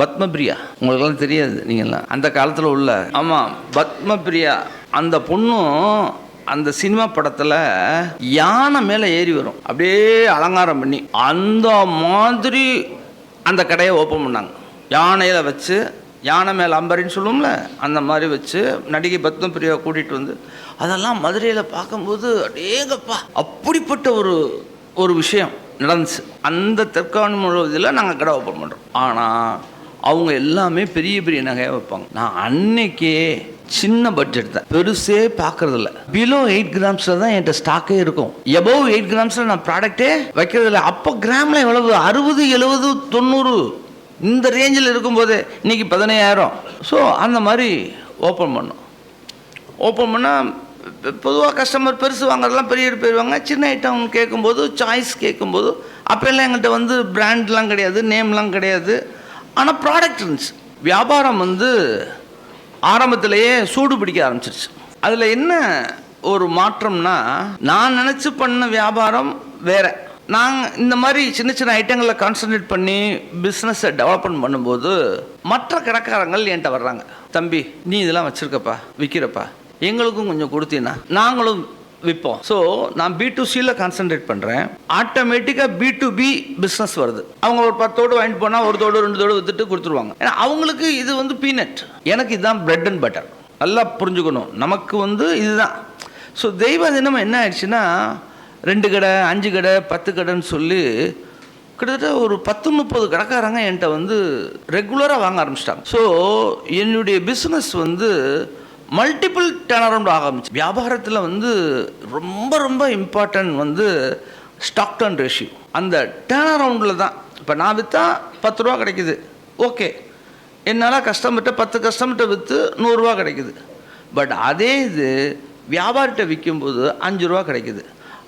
பத்மபிரியா, உங்களுக்கெல்லாம் தெரியாது நீங்கள்லாம் அந்த காலத்தில் உள்ள. ஆமாம், பத்மபிரியா அந்த பொண்ணும் அந்த சினிமா படத்தில் யானை மேலே ஏறி வரும், அப்படியே அலங்காரம் பண்ணி அந்த மாதிரி அந்த கடையை ஓப்பன் பண்ணாங்க. யானையில் வச்சு, யானை மேலே அம்பரின்னு சொல்லுவோம்ல, அந்த மாதிரி வச்சு நடிகை பத்மபிரியா கூட்டிகிட்டு வந்து அதெல்லாம் மதுரையில் பார்க்கும்போது அடேங்கப்பா அப்படிப்பட்ட ஒரு விஷயம் நடந்துச்சு. அந்த தெற்காவணி முழுவதில் நாங்கள் கடை ஓப்பன் பண்ணுறோம். ஆனால் அவங்க எல்லாமே பெரிய பெரிய நகையாக வைப்பாங்க. நான் அன்னைக்கே சின்ன பட்ஜெட் தான், பெருசே பார்க்கறதில்ல. பிலோ 8 கிராம்ஸில் தான் என்கிட்ட ஸ்டாக்கே இருக்கும். எபோவ் 8 கிராம்ஸில் நான் ப்ராடக்டே வைக்கிறதில்ல. அப்போ கிராமில் எவ்வளவு, 60, 70, 90 இந்த ரேஞ்சில் இருக்கும்போது இன்றைக்கி 15,000. ஸோ அந்த மாதிரி ஓப்பன் பண்ணோம். ஓப்பன் பண்ணால் பொதுவாக கஸ்டமர் பெருசு வாங்குறதுலாம் பெரிய போயிடுவாங்க. சின்ன ஐட்டம் கேட்கும்போது, சாய்ஸ் கேட்கும்போது, அப்போல்லாம் எங்கள்கிட்ட வந்து பிராண்ட்லாம் கிடையாது, நேம்லாம் கிடையாது. ஆனால் ப்ராடக்ட் இருந்துச்சு. வியாபாரம் வந்து ஆரம்பத்திலேயே சூடு பிடிக்க ஆரம்பிச்சிருச்சு. அதில் என்ன ஒரு மாற்றம்னா, நான் நினச்சி பண்ண வியாபாரம் வேறு. நாங்கள் இந்த மாதிரி சின்ன சின்ன ஐட்டங்களில் கான்சன்ட்ரேட் பண்ணி பிஸ்னஸை டெவலப்மெண்ட் பண்ணும்போது மற்ற கடைக்காரங்கள் என்கிட்ட வர்றாங்க, தம்பி நீ இதெல்லாம் வச்சுருக்கப்பா, விற்கிறப்பா, எங்களுக்கும் கொஞ்சம் கொடுத்தீங்கன்னா நாங்களும் விற்போம். ஸோ நான் B2Cயில் கான்சன்ட்ரேட் பண்ணுறேன். ஆட்டோமேட்டிக்காக B2B பிஸ்னஸ் வருது. அவங்க ஒரு 10 தோடு வாங்கிட்டு போனால் 1 தோடு 2 தோடு விற்றுட்டு கொடுத்துருவாங்க. ஏன்னா அவங்களுக்கு இது வந்து பீனட், எனக்கு இதுதான் பிரெட் அண்ட் பட்டர். நல்லா புரிஞ்சுக்கணும், நமக்கு வந்து இதுதான். ஸோ தெய்வ தினம் என்ன ஆயிடுச்சுன்னா, 2 கடை 5 கடை 10 கடைன்னு சொல்லி கிட்டத்தட்ட ஒரு 10-30 கடைக்காரங்க என்கிட்ட வந்து ரெகுலராக வாங்க ஆரம்பிச்சிட்டாங்க. ஸோ என்னுடைய பிஸ்னஸ் வந்து மல்டிபிள் டர்ன் அரவுண்ட் ஆரம்பிச்சு. வியாபாரத்தில் வந்து ரொம்ப ரொம்ப இம்பார்ட்டன்ட் வந்து ஸ்டாக் டர்ன் ரேஷியோ. அந்த டர்ன் அரவுண்டில் தான். இப்போ நான் விற்றா 10 ரூபா கிடைக்குது, ஓகே, என்னால் கஸ்டமர்கிட்ட 10 கஸ்டமர்கிட்ட விற்று 100 ரூபா கிடைக்குது. பட் அதே இது வியாபாரிகிட்ட விற்கும்போது 5 ரூபா கிடைக்குது.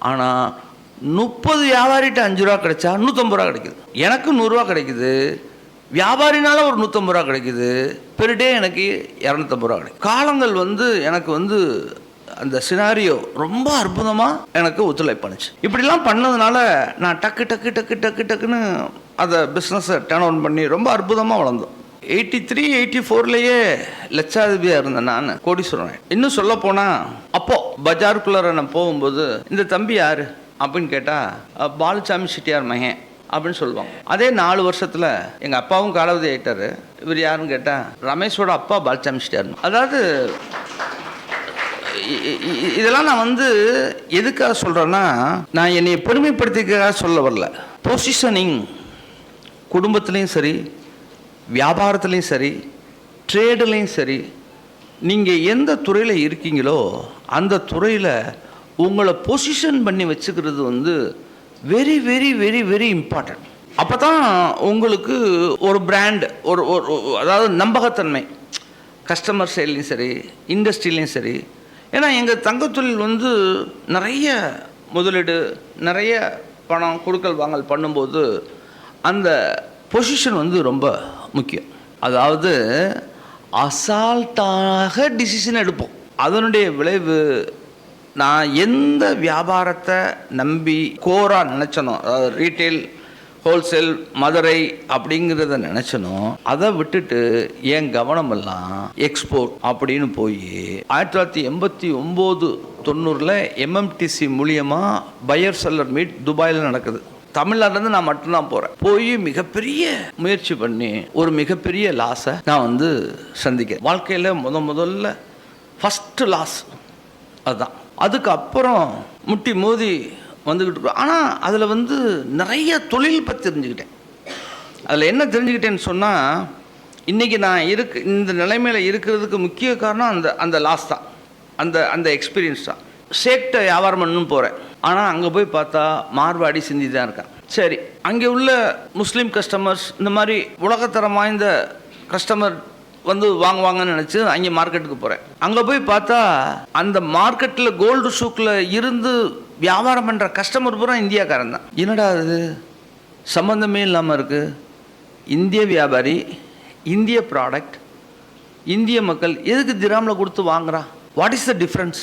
ஆனால் 30 வியாபாரிகிட்ட 5 ரூபா கிடைச்சா 150 ரூபா கிடைக்குது. எனக்கு 100 ரூபா கிடைக்குது, வியாபாரினால ஒரு 150 ரூபா கிடைக்குது, பெர் டே எனக்கு 250 ரூபா கிடைக்கும். காலங்கள் வந்து எனக்கு வந்து அந்த சினாரியோ ரொம்ப அற்புதமாக எனக்கு ஒத்துழைப்பு பண்ணுச்சு. இப்படிலாம் பண்ணதுனால நான் டக்குன்னு அதை பிஸ்னஸை டர்ன் ஆன் பண்ணி ரொம்ப அற்புதமாக வளர்ந்தோம். 83, 84லேயே லட்சாதிபதியாக இருந்தேன் நான், கோடீஸ்வரன். இன்னும் சொல்ல போனால் அப்போது பஜாருக்குள்ளார நான் போகும்போது இந்த தம்பி யார் அப்படின்னு கேட்டால் பாலுசாமி செட்டியார் மகன் அப்படின்னு சொல்லுவாங்க. அதே 4 வருஷத்தில் எங்கள் அப்பாவும் காலாவதி ஆகிட்டார். இவர் யாருன்னு கேட்டால் ரமேஷோட அப்பா பாலுசாமி செட்டியார். அதாவது இதெல்லாம் நான் வந்து எதுக்காக சொல்கிறேன்னா, நான் என்னை பெருமைப்படுத்திக்காக சொல்ல வரல. பொசிஷனிங் குடும்பத்துலேயும் சரி, வியாபாரத்துலேயும் சரி, ட்ரேடுலேயும் சரி, நீங்கள் எந்த துறையில் இருக்கீங்களோ அந்த துறையில் உங்களை பொசிஷன் பண்ணி வச்சுக்கிறது வந்து very very very very important. அப்போ தான் உங்களுக்கு ஒரு பிராண்ட், அதாவது நம்பகத்தன்மை, கஸ்டமர் சைட்லேயும் சரி, இண்டஸ்ட்ரியிலையும் சரி. ஏன்னா எங்கள் தங்கத்தொழில் வந்து நிறைய முதலீடு, நிறைய பணம் கொடுக்கல் வாங்கல் பண்ணும்போது அந்த பொசிஷன் வந்து ரொம்ப முக்கியம். அதாவது அசால்ட்டாக டிசிஷன் எடுப்போம். அதனுடைய விளைவு, நான் எந்த வியாபாரத்தை நம்பி கோராக நினச்சனோ, அதாவது ரீட்டைல், ஹோல்சேல், மதுரை அப்படிங்கிறத நினச்சனோ, அதை விட்டுட்டு என் கவனமெல்லாம் எக்ஸ்போர்ட் அப்படின்னு போய் 1989, 90 MMTC மூலியமாக பையர் செல்லர் மீட் துபாயில் நடக்குது. தமிழ்நாட்டிலேருந்து நான் மட்டும்தான் போகிறேன். போய் மிகப்பெரிய முயற்சி பண்ணி ஒரு மிகப்பெரிய லாஸை நான் வந்து சந்திக்கிறேன். வாழ்க்கையில் முதல்ல ஃபஸ்ட்டு லாஸ் அதுதான். அதுக்கப்புறம் முட்டி மோதி வந்துக்கிட்டு இருக்கோம். ஆனால் அதில் வந்து நிறைய தொழில் பற்றி தெரிஞ்சுக்கிட்டேன். அதில் என்ன தெரிஞ்சுக்கிட்டேன்னு சொன்னால், இன்றைக்கி நான் இந்த நிலைமையில் இருக்கிறதுக்கு முக்கிய காரணம் அந்த லாஸ் தான், அந்த எக்ஸ்பீரியன்ஸ் தான். சேட்டை வியாபாரம் பண்ணணும் போகிறேன். ஆனால் அங்கே போய் பார்த்தா மார்வாடி சிந்தி தான் இருக்கான். சரி, அங்கே உள்ள முஸ்லீம் கஸ்டமர்ஸ், இந்த மாதிரி உலகத்தரம் வாய்ந்த கஸ்டமர் வந்து வாங்குவாங்கன்னு நினச்சி அங்கே மார்க்கெட்டுக்கு போகிறேன். அங்கே போய் பார்த்தா அந்த மார்க்கெட்டில் கோல்டு ஷூக்கில் இருந்து வியாபாரம் பண்ணுற கஸ்டமர் பூரா இந்தியாக்காரன் தான். என்னடா அது சம்மந்தமே இல்லாமல் இருக்குது. இந்திய வியாபாரி, இந்திய ப்ராடக்ட், இந்திய மக்கள் எதுக்கு திராமில் கொடுத்து வாங்குறான்? What is the difference?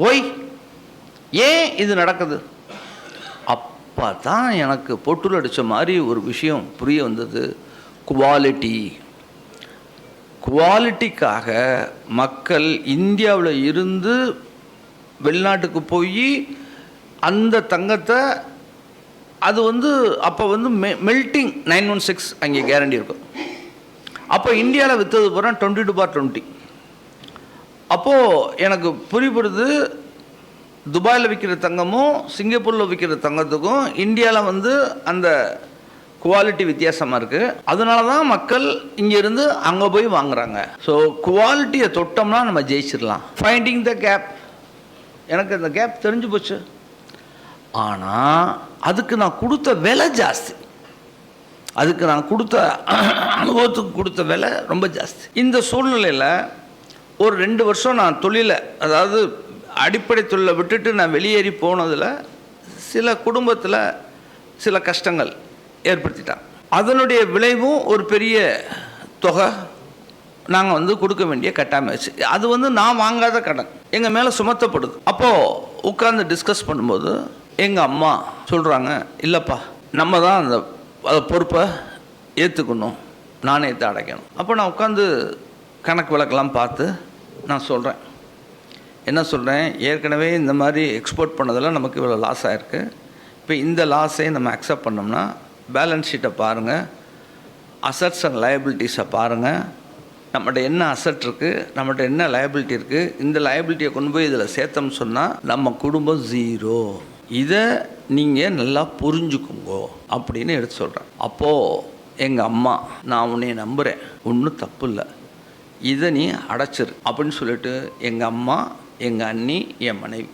Why, ஏன் இது நடக்குது? அப்போ தான் எனக்கு பொட்டுல் அடித்த மாதிரி ஒரு விஷயம் புரிய வந்தது. குவாலிட்டிக்காக மக்கள் இந்தியாவில் இருந்து வெளிநாட்டுக்கு போய் அந்த தங்கத்தை அது வந்து அப்போ வந்து மெல்ட்டிங் 916 அங்கே கேரண்டி இருக்கும். அப்போ இந்தியாவில் விற்றது பூரா 22/20. அப்போது எனக்கு புரிப்படுது, துபாயில் விற்கிற தங்கமும் சிங்கப்பூரில் விற்கிற தங்கத்துக்கும் இந்தியாவில் வந்து அந்த குவாலிட்டி வித்தியாசமாக இருக்குது. அதனால தான் மக்கள் இங்கேருந்து அங்கே போய் வாங்குறாங்க. ஸோ குவாலிட்டியை தொட்டோம்னா நம்ம ஜெயிச்சிடலாம். ஃபைண்டிங் த கேப், எனக்கு அந்த கேப் தெரிஞ்சு போச்சு. ஆனால் அதுக்கு நான் கொடுத்த விலை ஜாஸ்தி, அதுக்கு நான் கொடுத்த அனுபவத்துக்கு கொடுத்த விலை ரொம்ப ஜாஸ்தி. இந்த சூழ்நிலையில் ஒரு 2 வருஷம் நான் தொழிலை, அதாவது அடிப்படை தொழிலை விட்டுட்டு நான் வெளியேறி போனதில் சில குடும்பத்தில் சில கஷ்டங்கள் ஏற்படுத்திட்டான். அதனுடைய விளைவும் ஒரு பெரிய தொகை நாங்கள் வந்து கொடுக்க வேண்டிய கட்டாயமாச்சு. அது வந்து நான் வாங்காத கடன் எங்கள் மேலே சுமத்தப்படுது. அப்போது உட்காந்து டிஸ்கஸ் பண்ணும்போது எங்கள் அம்மா சொல்கிறாங்க, இல்லைப்பா நம்ம தான் அந்த பொறுப்பை ஏற்றுக்கணும், நாணயத்தை அடைக்கணும். அப்போ நான் உட்காந்து கணக்கு விளக்கெல்லாம் பார்த்து நான் சொல்கிறேன், என்ன சொல்கிறேன், ஏற்கனவே இந்த மாதிரி எக்ஸ்போர்ட் பண்ணதில் நமக்கு இவ்வளோ லாஸ் ஆகிருக்கு. இப்போ இந்த லாஸை நம்ம அக்செப்ட் பண்ணோம்னா பேலன்ஸ் ஷீட்டை பாருங்கள், அசட்ஸ் அண்ட் லயபிலிட்டிஸை பாருங்கள், நம்மகிட்ட என்ன அசட் இருக்குது, நம்மகிட்ட என்ன லயபிலிட்டி இருக்குது, இந்த லயபிலிட்டியை கொண்டு போய் இதில் சேர்த்தோம்னு சொன்னால் நம்ம குடும்பம் 0. இதை நீங்கள் நல்லா புரிஞ்சுக்குங்கோ அப்படின்னு எடுத்து சொல்கிறேன். அப்போது எங்கள் அம்மா, நான் உன்னை நம்புகிறேன், ஒன்றும் தப்பு இல்லை, இதை நீ அடைச்சிரு அப்படின்னு சொல்லிட்டு எங்கள் அம்மா, எங்கள் அண்ணி, என் மனைவி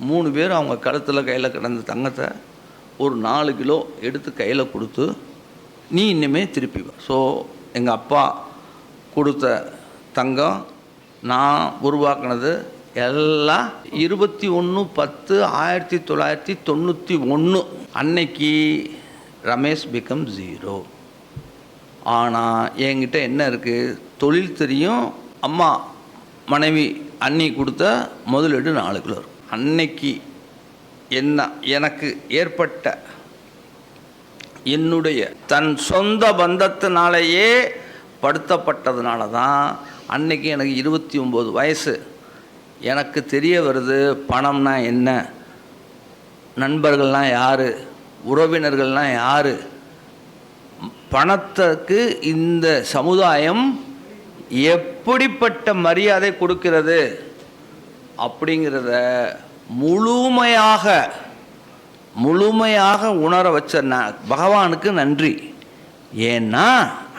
3 பேர் அவங்க கழுத்தில் கையில் கிடந்த தங்கத்தை ஒரு 4 கிலோ எடுத்து கையில் கொடுத்து, நீ இன்னுமே திருப்பி வா. ஸோ எங்கள் அப்பா கொடுத்த தங்கம் நான் உருவாக்குனது எல்லாம் 21/10/1991 அன்னைக்கு ரமேஷ் பிகம் 0. ஆனால் என்கிட்ட என்ன இருக்குது, தொழில் தெரியும், அம்மா மனைவி அண்ணி கொடுத்த முதலீடு 4 கிலோ இருக்கும். அன்னைக்கு என்ன எனக்கு ஏற்பட்ட என்னுடைய தன் சொந்த பந்தத்தினாலேயே படுத்தப்பட்டதுனால தான் அன்னைக்கு எனக்கு 29 வயசு. எனக்கு தெரிய வருது பணம்னா என்ன, நண்பர்கள்லாம் யார், உறவினர்கள்லாம் யார், பணத்துக்கு இந்த சமுதாயம் எப்படிப்பட்ட மரியாதை கொடுக்கிறது அப்படிங்கிறத முழுமையாக உணர வச்ச பகவானுக்கு நன்றி. ஏன்னா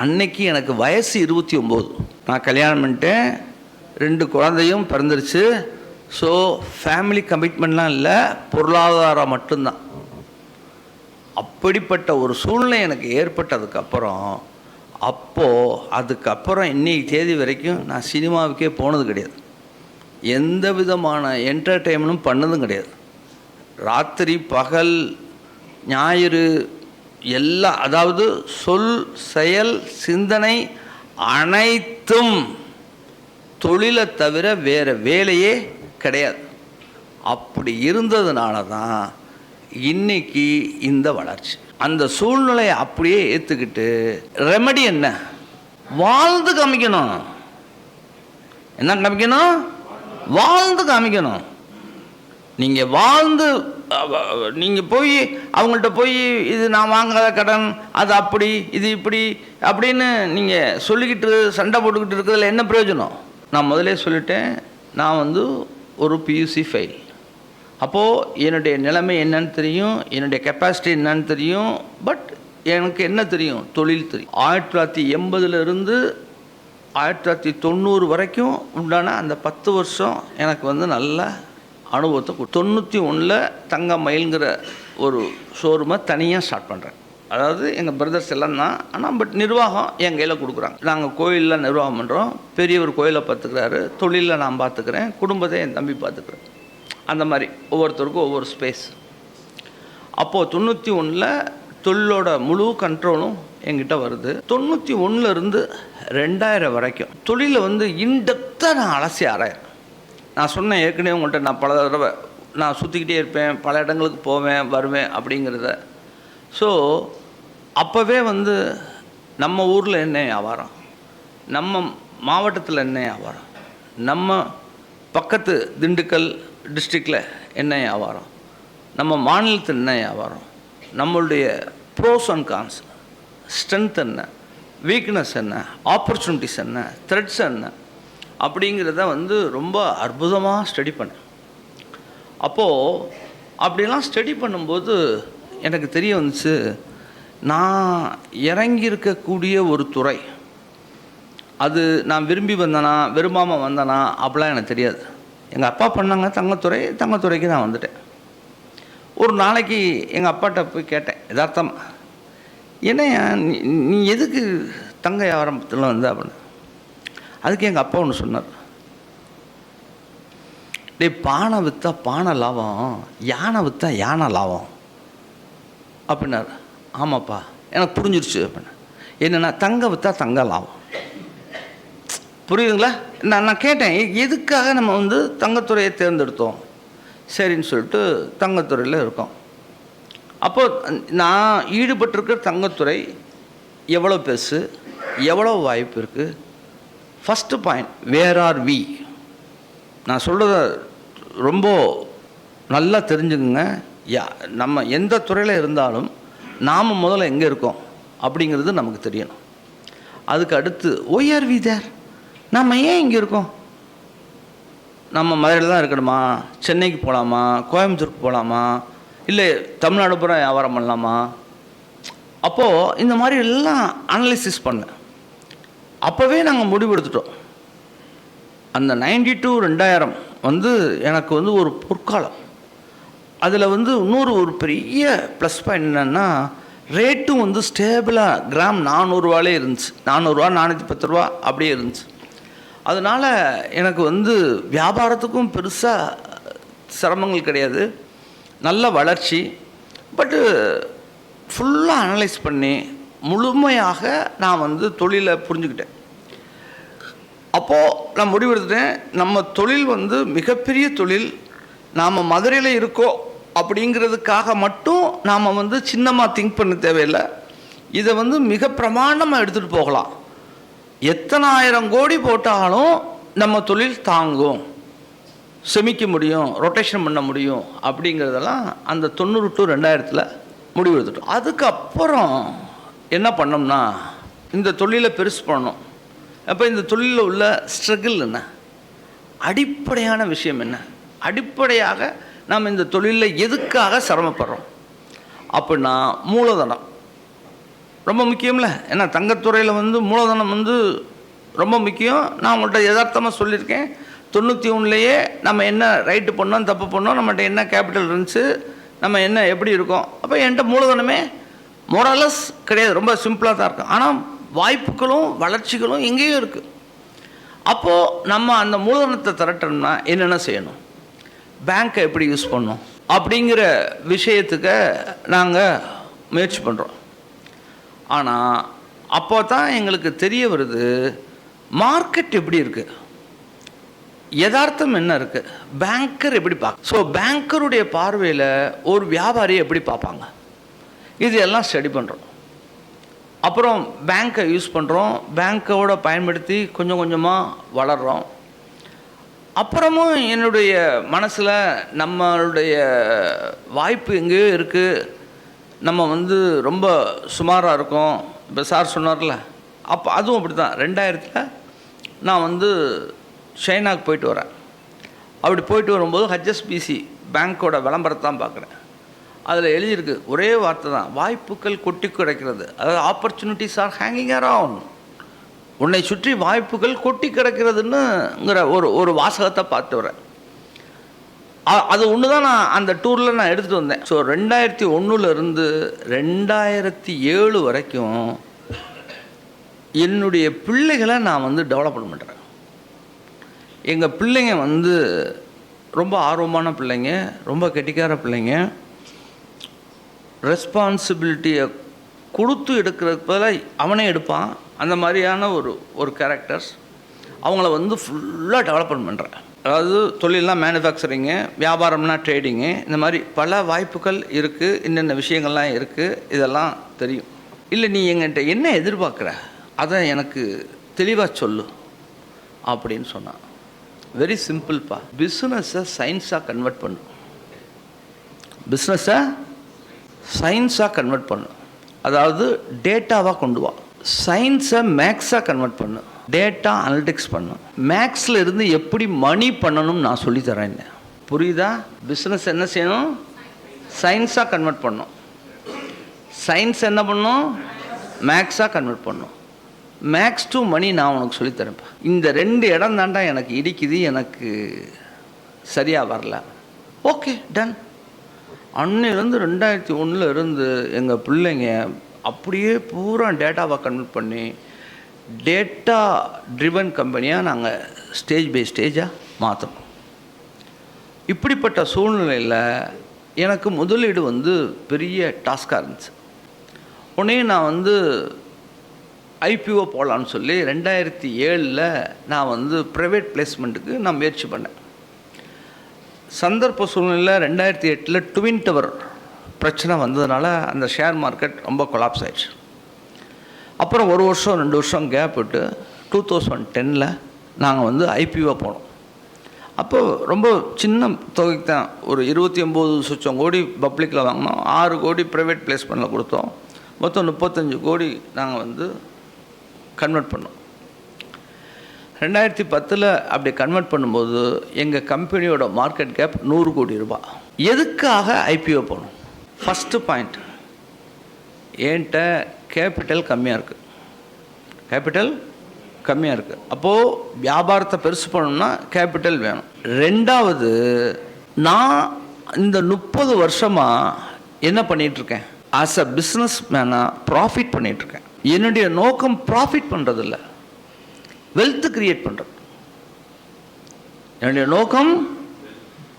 அன்னைக்கு எனக்கு வயசு 29, நான் கல்யாணம் பண்ணிட்டேன், 2 குழந்தையும் பிறந்துருச்சு. ஸோ ஃபேமிலி கமிட்மெண்ட்லாம் இல்லை, பொருளாதாரம் மட்டும்தான். அப்படிப்பட்ட ஒரு சூழ்நிலை எனக்கு ஏற்பட்டதுக்கப்புறம், அதுக்கப்புறம் இன்னைக்கு தேதி வரைக்கும் நான் சினிமாவுக்கே போனது கிடையாது, எந்த விதமான என்டர்டெயின்மெண்ட்டும் பண்ணதும் கிடையாது. ராத்திரி பகல் ஞாயிறு எல்லாம், அதாவது சொல் செயல் சிந்தனை அனைத்தும் தொழிலை தவிர வேறு வேலையே கிடையாது. அப்படி இருந்ததுனால தான் இன்னைக்கு இந்த வளர்ச்சி. அந்த சூழ்நிலையை அப்படியே ஏற்றுக்கிட்டு ரெமெடி என்ன, வாழ்ந்து காமிக்கணும். என்ன காமிக்கணும்? வாழ்ந்து காமிக்கணும். நீங்கள் வாழ்ந்து, நீங்கள் போய் அவங்கள்ட்ட போய் இது நான் வாங்காத கடன், அது அப்படி இது இப்படி அப்படின்னு நீங்கள் சொல்லிக்கிட்டு சண்டை போட்டுக்கிட்டு இருக்கிறதுல என்ன பிரயோஜனம்? நான் முதலே சொல்லிட்டேன், நான் வந்து ஒரு பியூசி ஃபெயில். அப்போது என்னுடைய நிலைமை என்னன்னு தெரியும், என்னுடைய கெப்பாசிட்டி என்னன்னு தெரியும். பட் எனக்கு என்ன தெரியும்? தொழில் தெரியும். 1980 1990 வரைக்கும் உண்டான அந்த 10 வருஷம் எனக்கு வந்து நல்ல அனுபவத்தை 91 தங்க மயில்ங்கிற ஒரு ஷோரூமை தனியாக ஸ்டார்ட் பண்ணுறேன். அதாவது எங்கள் பிரதர்ஸ் எல்லாம் தான், ஆனால் பட் நிர்வாகம் என் கையில் கொடுக்குறாங்க. நாங்கள் கோயிலில் நிர்வாகம் பண்ணுறோம், பெரியவர் கோயிலை பார்த்துக்கிறாரு, தொழிலில் நான் பார்த்துக்கிறேன், குடும்பத்தை என் தம்பி பார்த்துக்கிறேன். அந்த மாதிரி ஒவ்வொருத்தருக்கும் ஒவ்வொரு ஸ்பேஸ். அப்போது 91 தொழிலோட முழு கண்ட்ரோலும் என்கிட்ட வருது. 91 2000 வரைக்கும் தொழிலை வந்து இன்டெப்த்தாக நான் அலசி ஆராயறேன். நான் சொன்னேன் ஏற்கனவே உங்கள்கிட்ட, நான் பல தடவை நான் சுற்றிக்கிட்டே இருப்பேன், பல இடங்களுக்கு போவேன் வருவேன் அப்படிங்கிறத. ஸோ அப்போவே வந்து நம்ம ஊரில் என்ன வியாபாரம், நம்ம மாவட்டத்தில் என்ன வியாபாரம், நம்ம பக்கத்து திண்டுக்கல் டிஸ்ட்ரிக்டில் என்ன வியாபாரம், நம்ம மாநிலத்தில் என்ன வியாபாரம், நம்மளுடைய ப்ரோஸ் அண்ட் கான்ஸ், ஸ்ட்ரென்த் என்ன, வீக்னஸ் என்ன, ஆப்பர்ச்சுனிட்டிஸ் என்ன, த்ரெட்ஸ் என்ன அப்படிங்கிறத வந்து ரொம்ப அற்புதமாக ஸ்டடி பண்ணேன். அப்போது அப்படிலாம் ஸ்டடி பண்ணும்போது எனக்கு தெரிய வந்துச்சு, நான் இறங்கியிருக்கக்கூடிய ஒரு துறை, அது நான் விரும்பி வந்தேனா விரும்பாமல் வந்தேனா அப்படிலாம் எனக்கு தெரியாது. எங்கள் அப்பா பண்ணாங்க தங்கத்துறைக்கு நான் வந்துட்டேன். ஒரு நாளைக்கு எங்கள் அப்பாட்ட போய் கேட்டேன் யதார்த்தம், என்னையா நீ எதுக்கு தங்க வியாபாரத்தில் வந்து அப்படின்னு. அதுக்கு எங்கள் அப்பா ஒன்று சொன்னார், பானை விற்றா பானை லாபம், யானை விற்றா யானை லாபம் அப்படின்னார். ஆமாப்பா எனக்கு புரிஞ்சிருச்சு அப்படின்னு. என்னென்னா தங்க விற்றா தங்க லாபம். புரியுதுங்களா? நான் கேட்டேன் எதுக்காக நம்ம வந்து தங்கத்துறையை தேர்ந்தெடுத்தோம். சரின்னு சொல்லிட்டு தங்கத்துறையில் இருக்கோம். அப்போது நான் ஈடுபட்டிருக்கிற தங்கத்துறை எவ்வளோ பெருசு, எவ்வளோ வாய்ப்பு இருக்குது. First point, where are we. நான் சொல்கிறத ரொம்ப நல்லா தெரிஞ்சுக்குங்க. நம்ம எந்த துறையில் இருந்தாலும் நாம் முதல்ல எங்கே இருக்கோம் அப்படிங்கிறது நமக்கு தெரியணும். அதுக்கு அடுத்து ஒய் ஆர் வி தேர், நம்ம ஏன் இங்கே இருக்கோம், நம்ம மதுரையில் தான் இருக்கணுமா, சென்னைக்கு போகலாமா, கோயம்புத்தூருக்கு போகலாமா, இல்லை தமிழ்நாடு பூரா வியாபாரம் பண்ணலாமா. அப்போது இந்த மாதிரி எல்லாம் அனலைசிஸ் பண்ணேன். அப்போவே நாங்கள் முடிவெடுத்துட்டோம். அந்த 92-2000 வந்து எனக்கு வந்து ஒரு பொற்காலம். அதில் வந்து ஒரு பெரிய ப்ளஸ் பாயிண்ட் என்னென்னா, ரேட்டும் வந்து ஸ்டேபிளாக கிராம் 400 ரூபாலே இருந்துச்சு. 400 ரூபா 410 ரூபா அப்படியே இருந்துச்சு. அதனால் எனக்கு வந்து வியாபாரத்துக்கும் பெருசாக சிரமங்கள் கிடையாது, நல்ல வளர்ச்சி. பட்டு ஃபுல்லாக அனலைஸ் பண்ணி முழுமையாக நான் வந்து தொழிலை புரிஞ்சுக்கிட்டேன். அப்போது நான் முடிவெடுத்துட்டேன், நம்ம தொழில் வந்து மிகப்பெரிய தொழில், நாம் மதுரையில் இருக்கோம் அப்படிங்கிறதுக்காக மட்டும் நாம் வந்து சின்னமாக திங்க் பண்ண தேவையில்லை. இதை வந்து மிக பிரமாண்டமாக எடுத்துகிட்டு போகலாம். எத்தனை 1000 கோடி போட்டாலும் நம்ம தொழில் தாங்கும், செமிக்க முடியும், ரொட்டேஷன் பண்ண முடியும் அப்படிங்கிறதெல்லாம் அந்த 90-2000 முடிவெடுத்துட்டோம். அதுக்கப்புறம் என்ன பண்ணோம்னா, இந்த தொழிலை பெருசு பண்ணணும். அப்போ இந்த தொழிலில் உள்ள ஸ்ட்ரகிள் என்ன, அடிப்படையான விஷயம் என்ன, அடிப்படையாக நாம் இந்த தொழிலில் எதுக்காக சிரமப்படுறோம் அப்படின்னா மூலதனம் ரொம்ப முக்கியம்ல. ஏன்னா தங்கத்துறையில் வந்து மூலதனம் வந்து ரொம்ப முக்கியம். நான் உங்கள்கிட்ட யதார்த்தமாக சொல்லியிருக்கேன், 91 நம்ம என்ன ரைட்டு பண்ணோம் தப்பு பண்ணோம், நம்மகிட்ட என்ன கேபிட்டல் இருந்துச்சு, நம்ம என்ன எப்படி இருக்கோம். அப்போ என்கிட்ட மூலதனமே மோரலஸ் கிடையாது, ரொம்ப சிம்பிளாக தான் இருக்கும். ஆனால் வாய்ப்புகளும் வளர்ச்சிகளும் எங்கேயும் இருக்குது. அப்போது நம்ம அந்த மூலதனத்தை திரட்டணும்னா என்னென்ன செய்யணும், பேங்க்கை எப்படி யூஸ் பண்ணணும் அப்படிங்கிற விஷயத்துக்கு நாங்கள் முயற்சி பண்ணுறோம். ஆனால் அப்போ தான் எங்களுக்கு தெரிய வருது, மார்க்கெட் எப்படி இருக்குது, யதார்த்தம் என்ன இருக்குது, பேங்கர் எப்படி பார்க்க. ஸோ பேங்கருடைய பார்வையில் ஒரு வியாபாரி எப்படி பார்ப்பாங்க, இது எல்லாம் ஸ்டடி பண்ணுறோம். அப்புறம் பேங்க்கை யூஸ் பண்ணுறோம், பேங்க்கோட பயன்படுத்தி கொஞ்சம் கொஞ்சமாக வளர்கிறோம். அப்புறமும் என்னுடைய மனசில் நம்மளுடைய வாய்ப்பு எங்கேயோ இருக்குது, நம்ம வந்து ரொம்ப சுமாராக இருக்கோம். இப்போ சார் சொன்னார்ல, அப்போ அதுவும் அப்படி தான். 2000 நான் வந்து சைனாவுக்கு போயிட்டு வரேன். அப்படி போயிட்டு வரும்போது ஹெச்எஸ்பிசி பேங்க்கோட விளம்பரத்தை தான் பார்க்குறேன். அதில் எழுதியிருக்கு ஒரே வார்த்தை தான், வாய்ப்புகள் கொட்டி கிடக்கிறது. அதாவது ஆப்பர்ச்சுனிட்டிஸ் ஆர் ஹேங்கிங் அரவுண்ட், உன்னை சுற்றி வாய்ப்புகள் கொட்டி கிடக்கிறதுன்னுங்கிற ஒரு வாசகத்தை பார்த்து வரேன். அது ஒன்று தான் நான் அந்த டூரில் நான் எடுத்துகிட்டு வந்தேன். ஸோ 2001 2007 வரைக்கும் என்னுடைய பிள்ளைகளை நான் வந்து டெவலப்மெண்ட் பண்ணுறேன். எங்கள் பிள்ளைங்க வந்து ரொம்ப ஆர்வமான பிள்ளைங்க, ரொம்ப கெட்டிக்கார பிள்ளைங்க. ரெஸ்பான்சிபிலிட்டியை கொடுத்து எடுக்கிறதுக்கு பதிலாக அவனே எடுப்பான். அந்த மாதிரியான ஒரு கேரக்டர்ஸ் அவங்கள வந்து ஃபுல்லாக டெவலப்மெண்ட் பண்ணுறேன். அதாவது தொழிலெலாம் மேனுஃபேக்சரிங்கு, வியாபாரம்னா ட்ரேடிங்கு, இந்த மாதிரி பல வாய்ப்புகள் இருக்குது. என்னென்ன விஷயங்கள்லாம் இருக்குது இதெல்லாம் தெரியும். இல்லை நீ எங்கிட்ட என்ன எதிர்பார்க்குற அதை எனக்கு தெளிவாக சொல்லு அப்படின்னு சொன்னான். வெரி சிம்பிள்ப்பா, பிஸ்னஸை சயின்ஸாக கன்வெர்ட் பண்ணு. பிஸ்னஸை சயின்ஸாக கன்வெர்ட் பண்ணு. அதாவது டேட்டாவாக கொண்டு வா. சயின்ஸை மேக்ஸாக கன்வெர்ட் பண்ணு. டேட்டா அனலிட்டிக்ஸ் பண்ணு. மேக்ஸில் இருந்து எப்படி மணி பண்ணணும்னு நான் சொல்லித்தரேன். புரியுதா? பிஸ்னஸ் என்ன செய்யணும்? சயின்ஸாக கன்வெர்ட் பண்ணும். சயின்ஸ் என்ன பண்ணும்? மேக்ஸாக கன்வெர்ட் பண்ணும். மேக்ஸ் டு மணி நான் உனக்கு சொல்லித்தரேன்ப்பா. இந்த 2 இடம் தாண்டா எனக்கு இடிக்குது, எனக்கு சரியாக வரல. Okay done. அன்னிலேருந்து 2001 எங்கள் பிள்ளைங்க அப்படியே பூரா டேட்டாவை கன்வெர்ட் பண்ணி டேட்டா ட்ரிவன் கம்பெனியாக நாங்கள் ஸ்டேஜ் பை ஸ்டேஜாக மாற்றணும். இப்படிப்பட்ட சூழ்நிலையில் எனக்கு முதலீடு வந்து பெரிய டாஸ்காக இருந்துச்சு. உடனே நான் வந்து ஐபிஓ போகலான்னு சொல்லி 2007 நான் வந்து ப்ரைவேட் பிளேஸ்மெண்ட்டுக்கு நான் முயற்சி பண்ணேன். சந்தர்ப்ப சூழ்நிலை 2008 ட்வின் டவர் பிரச்சனை வந்ததுனால அந்த ஷேர் மார்க்கெட் ரொம்ப கொலாப்ஸ் ஆயிடுச்சு. அப்புறம் 1 வருஷம் 2 வருஷம் கேப் விட்டு 2010 நாங்கள் வந்து ஐபிஓ போனோம். அப்போ ரொம்ப சின்ன தொகைக்கு தான், ஒரு 29 கோடி பப்ளிக்கில் வாங்கினோம், 6 கோடி ப்ரைவேட் பிளேஸ்மெண்ட்டில் கொடுத்தோம். மொத்தம் 35 கோடி நாங்கள் வந்து கன்வெர்ட் பண்ணோம். 2010 அப்படி கன்வெர்ட் பண்ணும்போது எங்கள் கம்பெனியோட மார்க்கெட் கேப் 100 கோடி ரூபாய். எதுக்காக ஐபிஓ போகணும்? ஃபஸ்ட்டு பாயிண்ட், என்கிட்ட கேபிட்டல் கம்மியாக இருக்குது. கேபிட்டல் கம்மியாக இருக்குது. அப்போது வியாபாரத்தை பெருசு பண்ணணும்னா கேபிட்டல் வேணும். 2வது, நான் இந்த 30 வருஷமாக என்ன பண்ணிகிட்ருக்கேன்? ஆஸ் அ பிஸ்னஸ் மேனாக ப்ராஃபிட் பண்ணிகிட்ருக்கேன். என்னுடைய நோக்கம் ப்ராஃபிட் பண்ணுறதில்ல, வெல்த் கிரியேட் பண்ணுறது. என்னுடைய நோக்கம்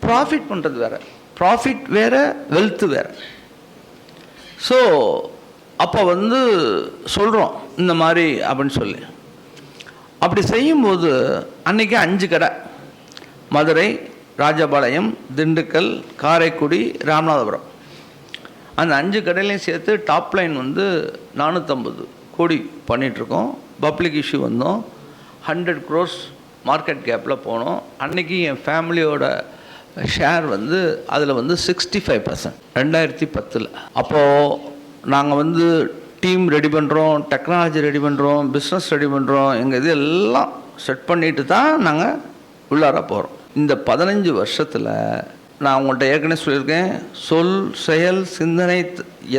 ப்ராஃபிட் பண்ணுறது வேறு, ப்ராஃபிட் வேறு, வெல்த்து வேறு. ஸோ அப்போ வந்து சொல்கிறோம் இந்த மாதிரி அப்படின்னு சொல்லி. அப்படி செய்யும்போது அன்றைக்கி 5 கடை, மதுரை, ராஜபாளையம், திண்டுக்கல், காரைக்குடி, ராமநாதபுரம். அந்த 5 கடையிலையும் சேர்த்து டாப் லைன் வந்து 450 கோடி பண்ணிகிட்ருக்கோம். பப்ளிக் இஷ்யூ வந்தோம், 100 crores மார்க்கெட் கேப்பில் போனோம். அன்றைக்கி என் ஃபேமிலியோட ஷேர் வந்து அதில் வந்து 65%. 2010 அப்போது நாங்கள் வந்து டீம் ரெடி பண்ணுறோம், டெக்னாலஜி ரெடி பண்ணுறோம், பிஸ்னஸ் ரெடி பண்ணுறோம். எங்கள் இது எல்லாம் செட் பண்ணிட்டு தான் நாங்கள் உள்ளார போகிறோம். இந்த 15 வருஷத்தில் நான் உங்கள்கிட்ட ஏற்கனவே சொல்லியிருக்கேன், சொல், செயல், சிந்தனை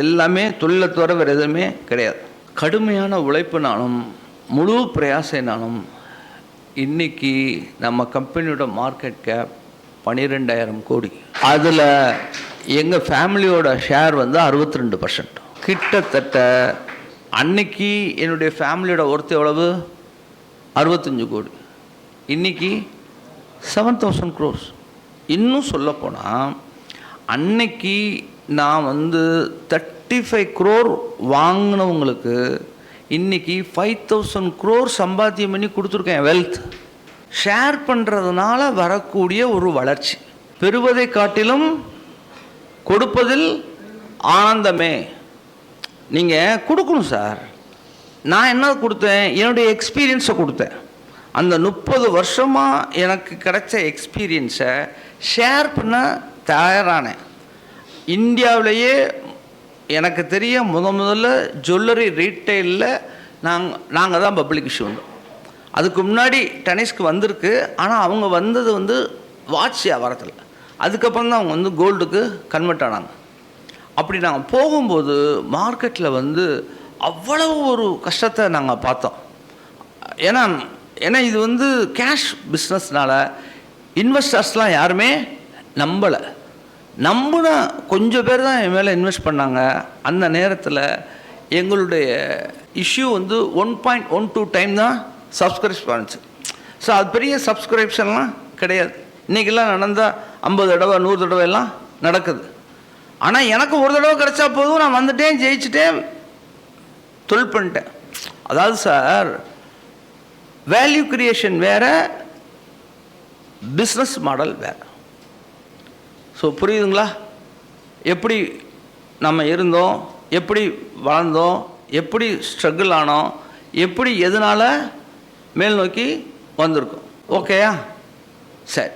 எல்லாமே தொழிலை தவிர வேறு எதுவுமே கிடையாது. கடுமையான உழைப்புனாலும் முழு பிரயாசைனாலும் இன்றைக்கி நம்ம கம்பெனியோட மார்க்கெட் கேப் 12,000 கோடி. அதில் எங்கள் ஃபேமிலியோட ஷேர் வந்து 62%. கிட்டத்தட்ட அன்னைக்கு என்னுடைய ஃபேமிலியோட ஒர்த்து எவ்வளவு? 65 கோடி. இன்றைக்கி 7,000 crores. இன்னும் சொல்லப்போனால் அன்னைக்கு நான் வந்து 35 crore வாங்கினவங்களுக்கு இன்றைக்கி 5,000 crore சம்பாத்தியம் பண்ணி கொடுத்துருக்கேன். வெல்த் ஷேர் பண்ணுறதுனால வரக்கூடிய ஒரு வளர்ச்சி. பெறுவதை காட்டிலும் கொடுப்பதில் ஆனந்தமே. நீங்கள் கொடுக்கணும் சார். நான் என்ன கொடுத்தேன்? என்னுடைய எக்ஸ்பீரியன்ஸை கொடுத்தேன். அந்த 30 வருஷமாக எனக்கு கிடைச்ச எக்ஸ்பீரியன்ஸை ஷேர் பண்ண தயாரானேன். இந்தியாவிலேயே எனக்கு தெரிய முதல்ல ஜுவல்லரி ரீட்டைலில் நாங்கள் தான் பப்ளிக் இஷ்யூ வந்தோம். அதுக்கு முன்னாடி டென்னிஸ்க்கு வந்திருக்கு, ஆனால் அவங்க வந்தது வந்து வாட்ச் வியாபாரத்தில். அதுக்கப்புறம் தான் அவங்க வந்து கோல்டுக்கு கன்வெர்ட் ஆனாங்க. அப்படி நாங்கள் போகும்போது மார்க்கெட்டில் வந்து அவ்வளவு ஒரு கஷ்டத்தை நாங்கள் பார்த்தோம். ஏன்னா இது வந்து கேஷ் பிஸ்னஸ்னால் இன்வெஸ்டர்ஸ்லாம் யாருமே நம்பின கொஞ்சம் பேர் தான் என் மேலே இன்வெஸ்ட் பண்ணாங்க. அந்த நேரத்தில் எங்களுடைய இஷ்யூ வந்து 1.12 டைம் தான் சப்ஸ்கிரைப் பண்ணுச்சு. ஸோ அது பெரிய சப்ஸ்கிரிப்ஷன்லாம் கிடையாது. இன்றைக்கெல்லாம் நடந்தால் 50 தடவை 100 தடவை எல்லாம் நடக்குது. ஆனால் எனக்கு ஒரு தடவை கிடச்சா போதும், நான் வந்துட்டேன், ஜெயிச்சுட்டேன், தொழில் பண்ணிட்டேன். அதாவது சார், வேல்யூ கிரியேஷன் வேறு, பிஸ்னஸ் மாடல் வேறு. ஸோ புரியுதுங்களா? எப்படி நம்ம இருந்தோம், எப்படி வளர்ந்தோம், எப்படி ஸ்ட்ரகிள் ஆனோம், எப்படி எதனால் மேல் நோக்கி வந்திருக்கோம். ஓகேயா? சரி,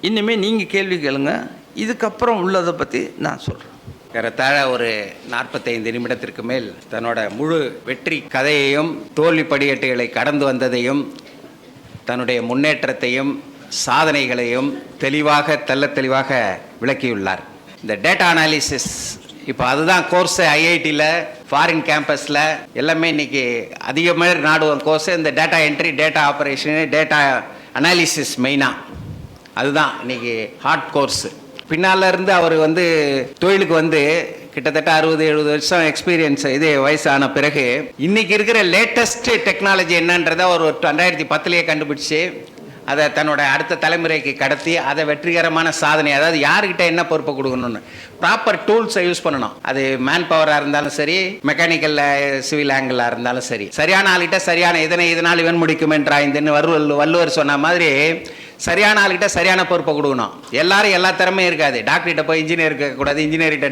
இனிமேல் நீங்கள் கேள்வி கேளுங்க. இதுக்கப்புறம் உள்ளதை பற்றி நான் சொல்கிறேன். ஏறத்தாழ ஒரு 45 நிமிடத்திற்கு மேல் தன்னோட முழு வெற்றி கதையையும், தோல்வி படிக்கட்டுகளை கடந்து வந்ததையும், தன்னுடைய முன்னேற்றத்தையும், சாதனைகளையும் தெளிவாக விளக்கியுள்ளார். இந்த டேட்டா அனாலிசிஸ் இப்போ அதுதான் கோர்ஸ். ஐஐடியில், ஃபாரின் கேம்பஸில் எல்லாமே இன்றைக்கி அதிகமாக நாடுவோம் கோர்ஸ். இந்த data entry, data operation, data analysis மெயினாக அதுதான் இன்றைக்கி ஹார்ட் கோர்ஸு. பின்னால் இருந்து அவர் வந்து தொழிலுக்கு வந்து கிட்டத்தட்ட 60-70 வருஷம் எக்ஸ்பீரியன்ஸ் இது வயசான பிறகு இன்றைக்கி இருக்கிற லேட்டஸ்ட் டெக்னாலஜி என்னன்றதை ஒரு 2010 கண்டுபிடிச்சி அதை தன்னோட அடுத்த தலைமுறைக்கு கடத்தி அதை வெற்றிகரமான சாதனை, அதாவது யாருக்கிட்ட என்ன பொறுப்பை கொடுக்கணும்னு ப்ராப்பர் டூல்ஸை யூஸ் பண்ணணும். அது மேன் பவராக இருந்தாலும் சரி, மெக்கானிக்கல் சிவில் ஆங்கிளாக இருந்தாலும் சரி, சரியான ஆள்கிட்ட சரியான இதனால் இவன் முடிக்கும் என்றாய்ந்துன்னு வள்ளுவர் சொன்ன மாதிரி சரியான ஆள்கிட்ட சரியான பொறுப்பை கொடுக்கணும். எல்லாரும் எல்லா திறமையும் இருக்காது. டாக்டர்கிட்ட போய் இன்ஜினியர் கேட்கக்கூடாது, இன்ஜினியர்கிட்ட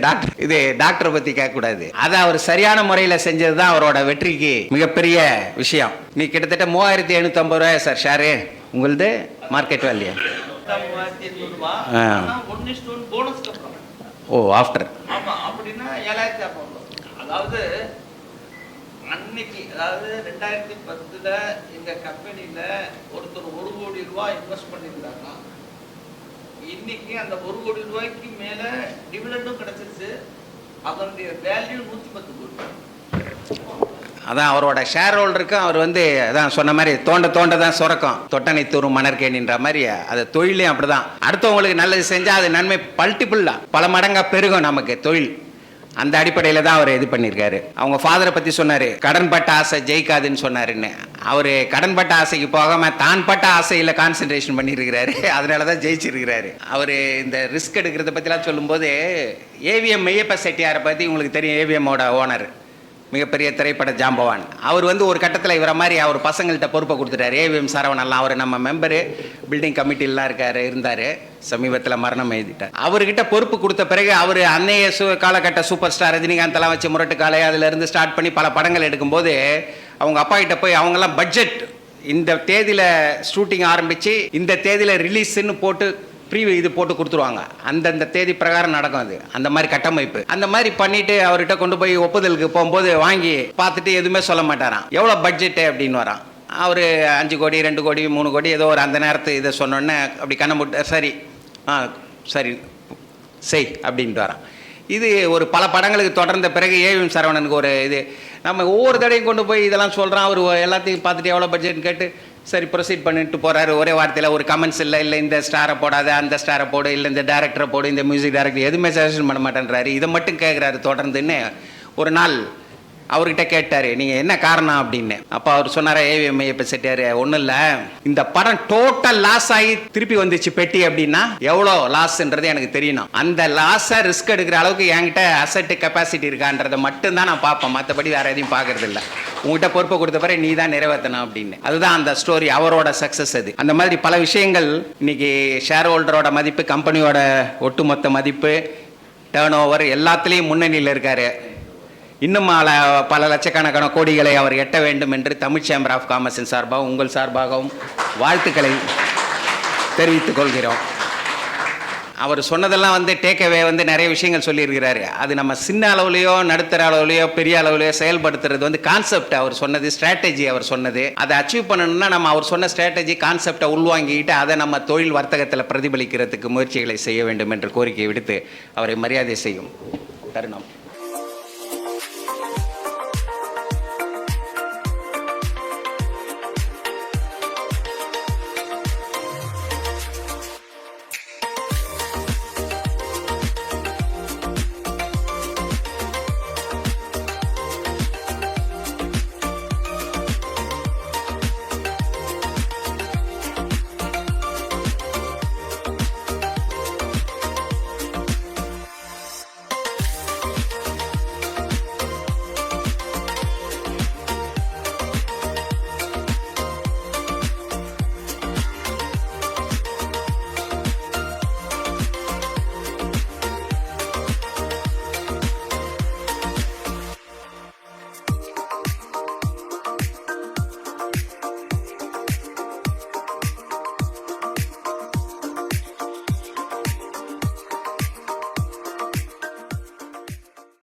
டாக்டரை பற்றி கேட்கக்கூடாது. அதை அவர் சரியான முறையில் செஞ்சது தான் அவரோட வெற்றிக்கு மிகப்பெரிய விஷயம். நீ கிட்டத்தட்ட 3750 ரூபாய் சார் ஷேரு உங்களது மார்க்கெட் வேல்யூ. ஓ, ஆஃப்டர். அதாவது அன்னைக்கு, அதாவது 2010 எங்க கம்பெனியில ஒருத்தர் 1 கோடி ரூபாய் இன்வெஸ்ட் பண்ணியிருந்தாங்க. இன்னைக்கு அந்த 1 கோடி ரூபாய்க்கு மேல டிவிடெண்டும் கிடைச்சிருச்சு. அதனுடைய வேல்யூ 110 கோடி. அதான் அவரோட ஷேர் ஹோல்டருக்கும் அவர் வந்து அதான் சொன்ன மாதிரி தோண்ட தான் சுரக்கும், தொட்டனை தூரும் மணற்கேணின்ற மாதிரி அது தொழிலையும் அப்படிதான். அடுத்தவங்களுக்கு நல்லது செஞ்சால் அது நன்மை மல்டிபிளாக பல மடங்காக பெருகும் நமக்கு தொழில். அந்த அடிப்படையில் தான் அவர் இது பண்ணியிருக்காரு. அவங்க ஃபாதரை பற்றி சொன்னார், கடன்பட்ட ஆசை ஜெயிக்காதுன்னு சொன்னாருன்னு. அவர் கடன்பட்ட ஆசைக்கு போகாமல் தான் பட்ட ஆசையில் கான்சன்ட்ரேஷன் பண்ணியிருக்கிறாரு. அதனால தான் ஜெயிச்சிருக்கிறாரு. அவர் இந்த ரிஸ்க் எடுக்கிறத பற்றிலாம் சொல்லும்போது ஏவிஎம் மெய்யப்ப செட்டியாரை பற்றி உங்களுக்கு தெரியும். ஏவிஎம்மோட ஓனர், மிகப்பெரிய திரைப்பட ஜாம்பவான். அவர் வந்து ஒரு கட்டத்தில் இவரை மாதிரி அவர் பசங்கள்கிட்ட பொறுப்பை கொடுத்துட்டார். ஏவிஎம் சரவணெல்லாம் அவர் நம்ம மெம்பரு, பில்டிங் கமிட்டிலாம் இருந்தார். சமீபத்தில் மரணம் எழுதிட்டார். அவர்கிட்ட பொறுப்பு கொடுத்த பிறகு அவர் அன்னைய காலகட்ட சூப்பர் ஸ்டார் ரஜினிகாந்தெல்லாம் வச்சு முரட்டு காலை அதிலிருந்து ஸ்டார்ட் பண்ணி பல படங்கள் எடுக்கும்போது அவங்க அப்பா கிட்ட போய் அவங்கெல்லாம் பட்ஜெட் இந்த தேதியில் ஷூட்டிங் ஆரம்பித்து இந்த தேதியில் ரிலீஸ்ன்னு போட்டு இது போட்டு கொடுத்துருவாங்க. அந்தந்த தேதி பிரகாரம் நடக்கும். அது அந்த மாதிரி கட்டமைப்பு. அந்த மாதிரி பண்ணிட்டு அவர்கிட்ட கொண்டு போய் ஒப்புதலுக்கு போகும்போது வாங்கி பார்த்துட்டு எதுவுமே சொல்ல மாட்டாராம். எவ்வளோ பட்ஜெட்டு அப்படின்னு வரான். அவர் 5 கோடி 2 கோடி 3 கோடி ஏதோ ஒரு அந்த நேரத்து இதை சொன்னோன்னே அப்படி கண்ணை முட்டு சரி சரி செய் அப்படின்ட்டு வரான். இது ஒரு பல படங்களுக்கு தொடர்ந்த பிறகு ஏவிஎம் சரவணனுக்கு ஒரு இது, நம்ம ஒவ்வொரு தடையும் கொண்டு போய் இதெல்லாம் சொல்கிறான். அவர் எல்லாத்தையும் பார்த்துட்டு எவ்வளோ பட்ஜெட்னு கேட்டு சரி ப்ரொசீட் பண்ணிட்டு போகிறாரு. ஒரே வார்த்தையில் ஒரு கமெண்ட்ஸ் இல்லை இந்த ஸ்டாரை போடாத, அந்த ஸ்டாரை போடு, இல்லை இந்த டேரக்டரை போடு, இந்த மியூசிக் டைரக்டர் எதுவுமே சஜஷன் பண்ண மாட்டேன்றாரு. இதை மட்டும் கேட்குறாரு தொடர்ந்துன்னு. ஒரு நாள் அவர்கிட்ட கேட்டார், நீங்கள் என்ன காரணம் அப்படின்னு. அப்போ அவர் சொன்னார், ஏவிஎம் மெய்யப்ப செட்டியார், ஒன்றும் இல்லை, இந்த படம் டோட்டல் லாஸ் ஆகி திருப்பி வந்துச்சு பெட்டி அப்படின்னா எவ்வளோ லாஸ்ன்றது எனக்கு தெரியணும். அந்த லாஸை ரிஸ்க் எடுக்கிற அளவுக்கு என்கிட்ட அசட்டு கெப்பாசிட்டி இருக்கான்றதை மட்டும்தான் நான் பார்ப்பேன், மற்றபடி வேறு எதையும் பார்க்கறது இல்லை. உங்கள்கிட்ட பொறுப்பை கொடுத்த பிறகு நீ தான் நிறைவேற்றணும் அப்படின்னு. அதுதான் அந்த ஸ்டோரி, அவரோட சக்ஸஸ் அது. அந்த மாதிரி பல விஷயங்கள் இன்னைக்கு ஷேர் ஹோல்டரோட மதிப்பு, கம்பெனியோட ஒட்டுமொத்த மதிப்பு, டேர்ன் ஓவர் எல்லாத்துலேயும் முன்னணியில் இருக்கார். இன்னும் பல லட்சக்கணக்கான கோடிகளை அவர் எட்ட வேண்டும் என்று தமிழ் சேம்பர் ஆஃப் காமர்ஸின் சார்பாகவும் உங்கள் சார்பாகவும் வாழ்த்துக்களை தெரிவித்துக் கொள்கிறோம். அவர் சொன்னதெல்லாம் வந்து டேக்அவே வந்து நிறைய விஷயங்கள் சொல்லியிருக்கிறாரு. அது நம்ம சின்ன அளவுலையோ நடுத்தர அளவுலையோ பெரிய அளவுலையோ செயல்படுத்துறது வந்து கான்செப்ட் அவர் சொன்னது, ஸ்ட்ராட்டஜி அவர் சொன்னது. அதை அச்சீவ் பண்ணணும்னா நம்ம அவர் சொன்ன ஸ்ட்ராட்டஜி கான்செப்டை உள்வாங்கிட்டு அதை நம்ம தொழில் வர்த்தகத்தில் பிரதிபலிக்கிறதுக்கு முயற்சிகளை செய்ய வேண்டும் என்று கோரிக்கை விடுத்து அவரை மரியாதை செய்யும் தருணம்.